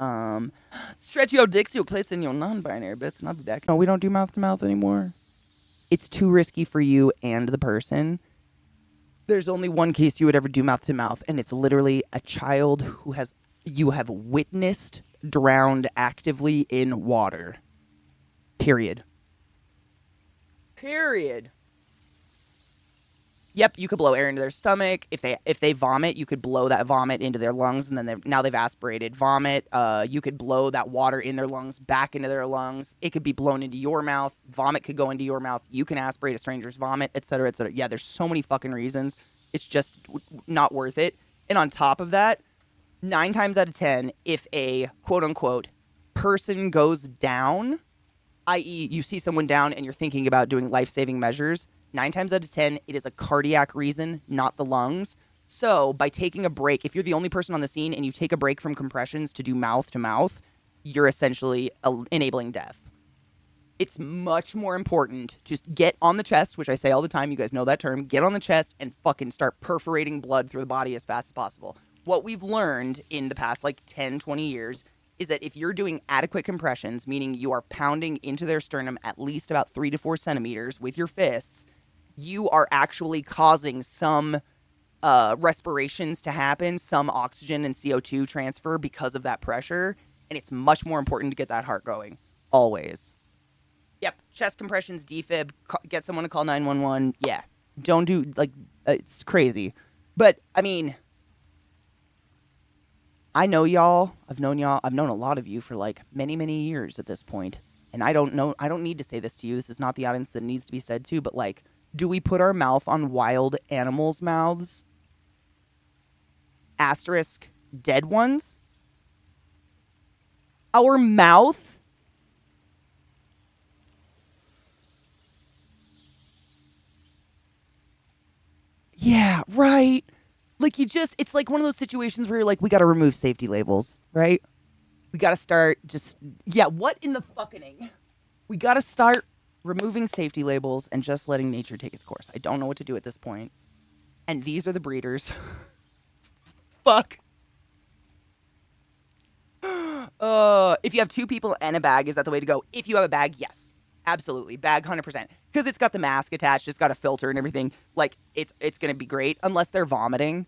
Stretch your dicks, you'll place in your non-binary bits, and I'll be back. No, we don't do mouth to mouth anymore. It's too risky for you and the person. There's only one case you would ever do mouth to mouth, and it's literally a child who you have witnessed drowned actively in water. Period. Yep, you could blow air into their stomach. If they vomit, you could blow that vomit into their lungs, and then now they've aspirated vomit. You could blow that water in their lungs back into their lungs. It could be blown into your mouth. Vomit could go into your mouth. You can aspirate a stranger's vomit, et cetera, et cetera. Yeah, there's so many fucking reasons. It's just not worth it. And on top of that, 9 times out of 10, if a quote-unquote person goes down, i.e. you see someone down and you're thinking about doing life-saving measures, 9 times out of 10, it is a cardiac reason, not the lungs. So by taking a break, if you're the only person on the scene and you take a break from compressions to do mouth to mouth, you're essentially enabling death. It's much more important to just get on the chest, which I say all the time. You guys know that term. Get on the chest and fucking start perforating blood through the body as fast as possible. What we've learned in the past like 10, 20 years is that if you're doing adequate compressions, meaning you are pounding into their sternum at least about 3 to 4 centimeters with your fists, you are actually causing some respirations to happen, some oxygen and CO2 transfer because of that pressure. And it's much more important to get that heart going. Always. Yep. Chest compressions, defib, get someone to call 911. Yeah. Don't do, like, it's crazy. But, I mean, I know y'all. I've known a lot of you for, like, many, many years at this point. And I don't need to say this to you. This is not the audience that needs to be said to, but, like, do we put our mouth on wild animals' mouths? Asterisk, dead ones? Our mouth? Yeah, right. Like it's like one of those situations where you're like, we got to remove safety labels, right? We got to start what in the fucking? We got to start removing safety labels and just letting nature take its course. I don't know what to do at this point. And these are the breeders. Fuck. If you have 2 people and a bag, is that the way to go? If you have a bag, yes. Absolutely. Bag 100%. Because it's got the mask attached, it's got a filter and everything. Like, it's going to be great unless they're vomiting.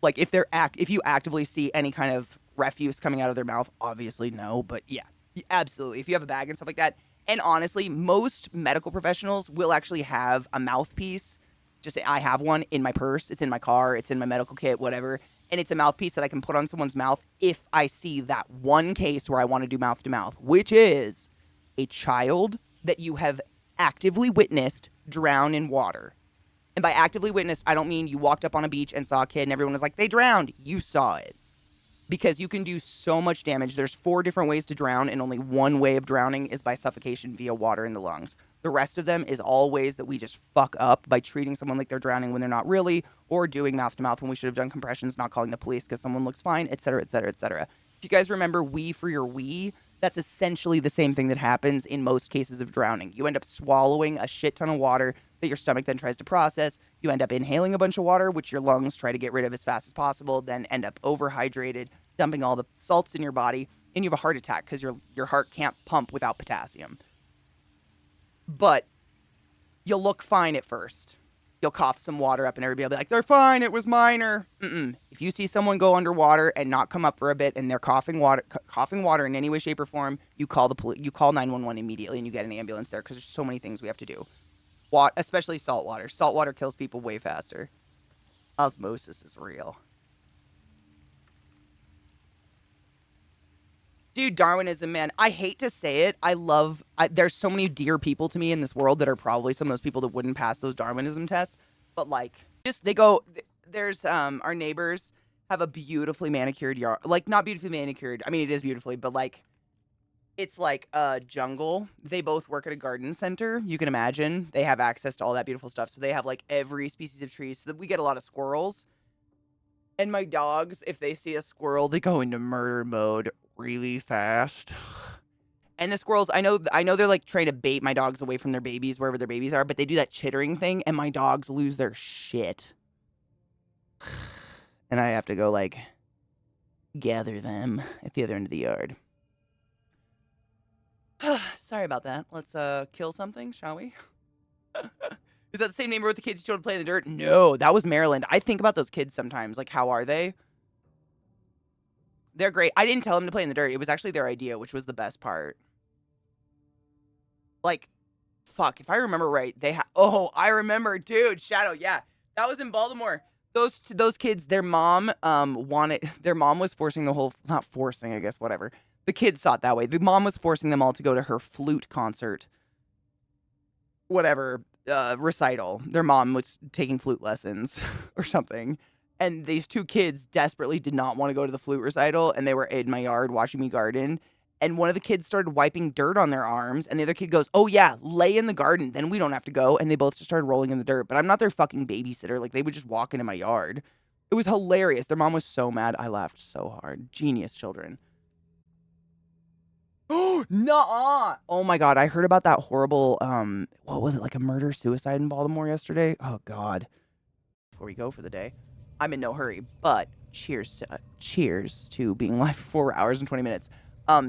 Like, if you actively see any kind of refuse coming out of their mouth, obviously no. But yeah, absolutely. If you have a bag and stuff like that. And honestly, most medical professionals will actually have a mouthpiece. Just I have one in my purse. It's in my car. It's in my medical kit, whatever. And it's a mouthpiece that I can put on someone's mouth if I see that one case where I want to do mouth to mouth, which is a child that you have actively witnessed drown in water. And by actively witnessed, I don't mean you walked up on a beach and saw a kid and everyone was like, they drowned. You saw it. Because you can do so much damage. There's 4 different ways to drown, and only one way of drowning is by suffocation via water in the lungs. The rest of them is all ways that we just fuck up by treating someone like they're drowning when they're not really, or doing mouth-to-mouth when we should have done compressions, not calling the police because someone looks fine, etc., etc., etc. If you guys remember wee for your wee, that's essentially the same thing that happens in most cases of drowning. You end up swallowing a shit ton of water that your stomach then tries to process. You end up inhaling a bunch of water, which your lungs try to get rid of as fast as possible, then end up overhydrated, dumping all the salts in your body, and you have a heart attack because your heart can't pump without potassium. But you'll look fine at first. You'll cough some water up and everybody will be like, they're fine, it was minor. If you see someone go underwater and not come up for a bit and they're coughing water in any way, shape, or form, you call the police, you call 911 immediately and you get an ambulance there because there's so many things we have to do. Especially salt water. Salt water kills people way faster. Osmosis is real. Dude, Darwinism, man. I hate to say it. There's so many dear people to me in this world that are probably some of those people that wouldn't pass those Darwinism tests. But there's our neighbors have a beautifully manicured yard. Like, not beautifully manicured. I mean, it is beautifully, but like, it's like a jungle. They both work at a garden center. You can imagine. They have access to all that beautiful stuff. So they have like every species of trees. So that we get a lot of squirrels. And my dogs, if they see a squirrel, they go into murder mode really fast. And the squirrels, I know they're like trying to bait my dogs away from their babies, wherever their babies are, but they do that chittering thing, and my dogs lose their shit. And I have to go like gather them at the other end of the yard. Sorry about that. Let's kill something, shall we? Is that the same neighborhood with the kids you told to play in the dirt? No, that was Maryland. I think about those kids sometimes. Like, how are they? They're great. I didn't tell them to play in the dirt. It was actually their idea, which was the best part. Like, fuck, if I remember right, I remember, dude, Shadow, yeah. That was in Baltimore. Those kids, their mom was forcing not forcing, I guess, whatever. The kids saw it that way. The mom was forcing them all to go to her flute concert. Whatever, recital. Their mom was taking flute lessons or something. And these 2 kids desperately did not want to go to the flute recital, and they were in my yard watching me garden. And one of the kids started wiping dirt on their arms, and the other kid goes, oh yeah, lay in the garden, then we don't have to go. And they both just started rolling in the dirt. But I'm not their fucking babysitter. Like, they would just walk into my yard. It was hilarious. Their mom was so mad. I laughed so hard. Genius children. Oh, nuh-uh. Oh my God, I heard about that horrible, what was it, like a murder-suicide in Baltimore yesterday? Oh God. Before we go for the day, I'm in no hurry, but cheers to being live for 4 hours and 20 minutes.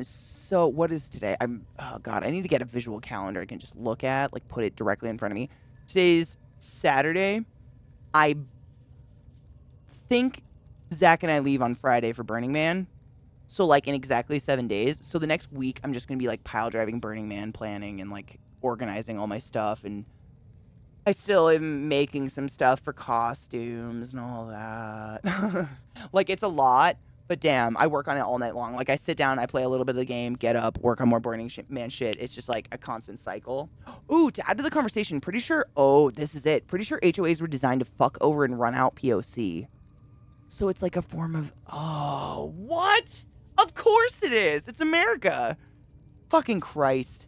So what is today? Oh God, I need to get a visual calendar I can just look at, like put it directly in front of me. Today's Saturday. I think Zach and I leave on Friday for Burning Man. So, like, in exactly 7 days. So the next week, I'm just going to be, like, pile driving Burning Man planning and, like, organizing all my stuff. And I still am making some stuff for costumes and all that. Like, it's a lot. But damn, I work on it all night long. Like, I sit down, I play a little bit of the game, get up, work on more Burning Man shit. It's just, like, a constant cycle. Ooh, to add to the conversation, pretty sure, this is it. Pretty sure HOAs were designed to fuck over and run out POC. So it's like a form of, what? Of course it is. It's America. Fucking Christ.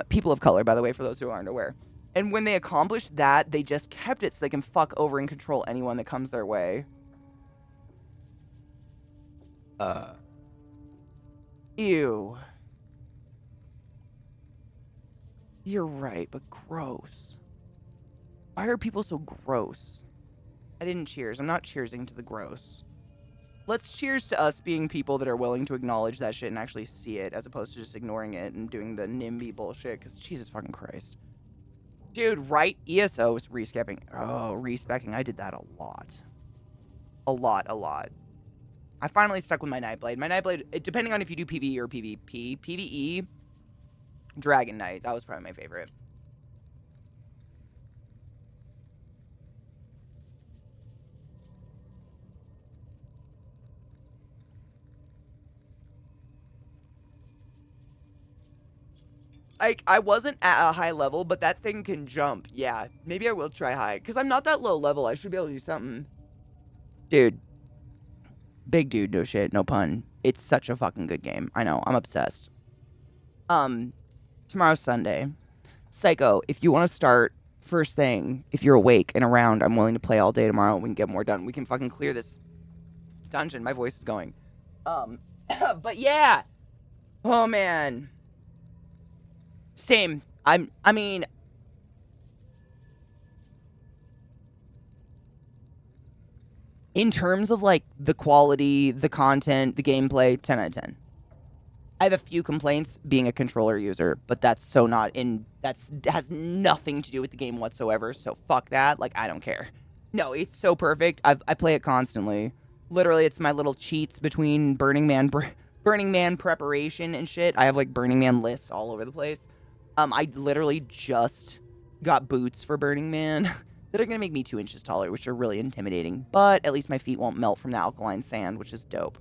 People of color, by the way, for those who aren't aware. And when they accomplished that, they just kept it so they can fuck over and control anyone that comes their way. Ew. You're right, but gross. Why are people so gross? I didn't cheers. I'm not cheersing to the gross. Let's cheers to us being people that are willing to acknowledge that shit and actually see it, as opposed to just ignoring it and doing the NIMBY bullshit, because Jesus fucking Christ. Dude, right? ESO is rescapping. Oh, respecking. I did that a lot. A lot. I finally stuck with my Nightblade. My Nightblade, depending on if you do PvE or PvP, PvE, Dragon Knight. That was probably my favorite. Like, I wasn't at a high level, but that thing can jump. Yeah, maybe I will try high. Because I'm not that low level. I should be able to do something. Dude. Big dude, no shit, no pun. It's such a fucking good game. I know, I'm obsessed. Tomorrow's Sunday. Psycho, if you want to start first thing, if you're awake and around, I'm willing to play all day tomorrow and we can get more done. We can fucking clear this dungeon. My voice is going. But yeah. Oh, man. Same. I mean, in terms of like the quality, the content, the gameplay, 10 out of 10. I have a few complaints being a controller user, but that's so not in, has nothing to do with the game whatsoever. So fuck that. Like, I don't care. No, it's so perfect. I play it constantly. Literally, it's my little cheats between Burning Man preparation and shit. I have like Burning Man lists all over the place. I literally just got boots for Burning Man that are gonna make me 2 inches taller, which are really intimidating. But at least my feet won't melt from the alkaline sand, which is dope.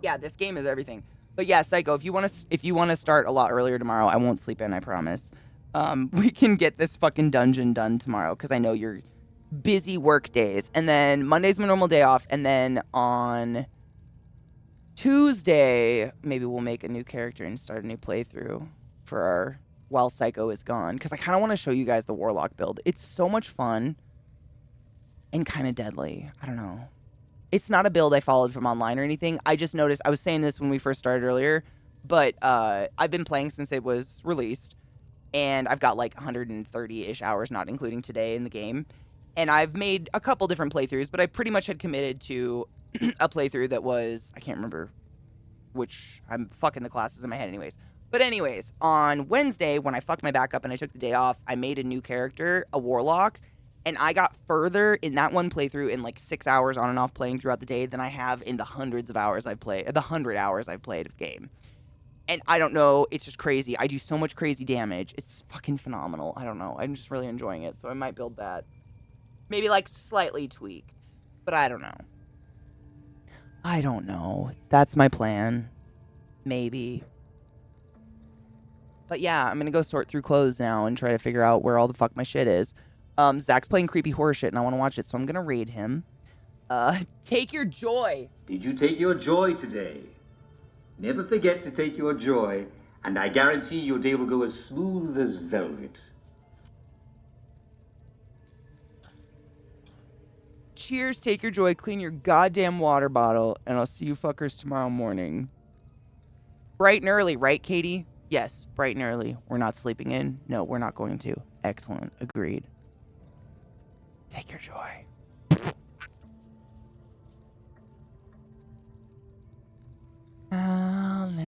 Yeah, this game is everything. But yeah, Psycho, if you want to start a lot earlier tomorrow, I won't sleep in, I promise. We can get this fucking dungeon done tomorrow because I know you're busy work days. And then Monday's my normal day off, and then on Tuesday, maybe we'll make a new character and start a new playthrough for our while Psycho is gone, because I kind of want to show you guys the Warlock build. It's so much fun and kind of deadly. I don't know. It's not a build I followed from online or anything. I just noticed, I was saying this when we first started earlier, but I've been playing since it was released, and I've got like 130-ish hours, not including today, in the game. And I've made a couple different playthroughs, but I pretty much had committed to a playthrough that was, I can't remember which, I'm fucking the classes in my head anyways. But anyways, on Wednesday, when I fucked my back up and I took the day off, I made a new character, a Warlock, and I got further in that one playthrough in like 6 hours on and off playing throughout the day than I have in the 100 hours I've played of game. And I don't know, it's just crazy. I do so much crazy damage. It's fucking phenomenal. I don't know. I'm just really enjoying it, so I might build that. Maybe like slightly tweaked, but I don't know. I don't know. That's my plan. Maybe. But yeah, I'm gonna go sort through clothes now and try to figure out where all the fuck my shit is. Zach's playing creepy horror shit and I want to watch it, so I'm gonna raid him. Take your joy. Did you take your joy today? Never forget to take your joy, and I guarantee your day will go as smooth as velvet. Cheers, take your joy, clean your goddamn water bottle, and I'll see you fuckers tomorrow morning. Bright and early, right, Katie? Yes, bright and early. We're not sleeping in. No, we're not going to. Excellent. Agreed. Take your joy. I'll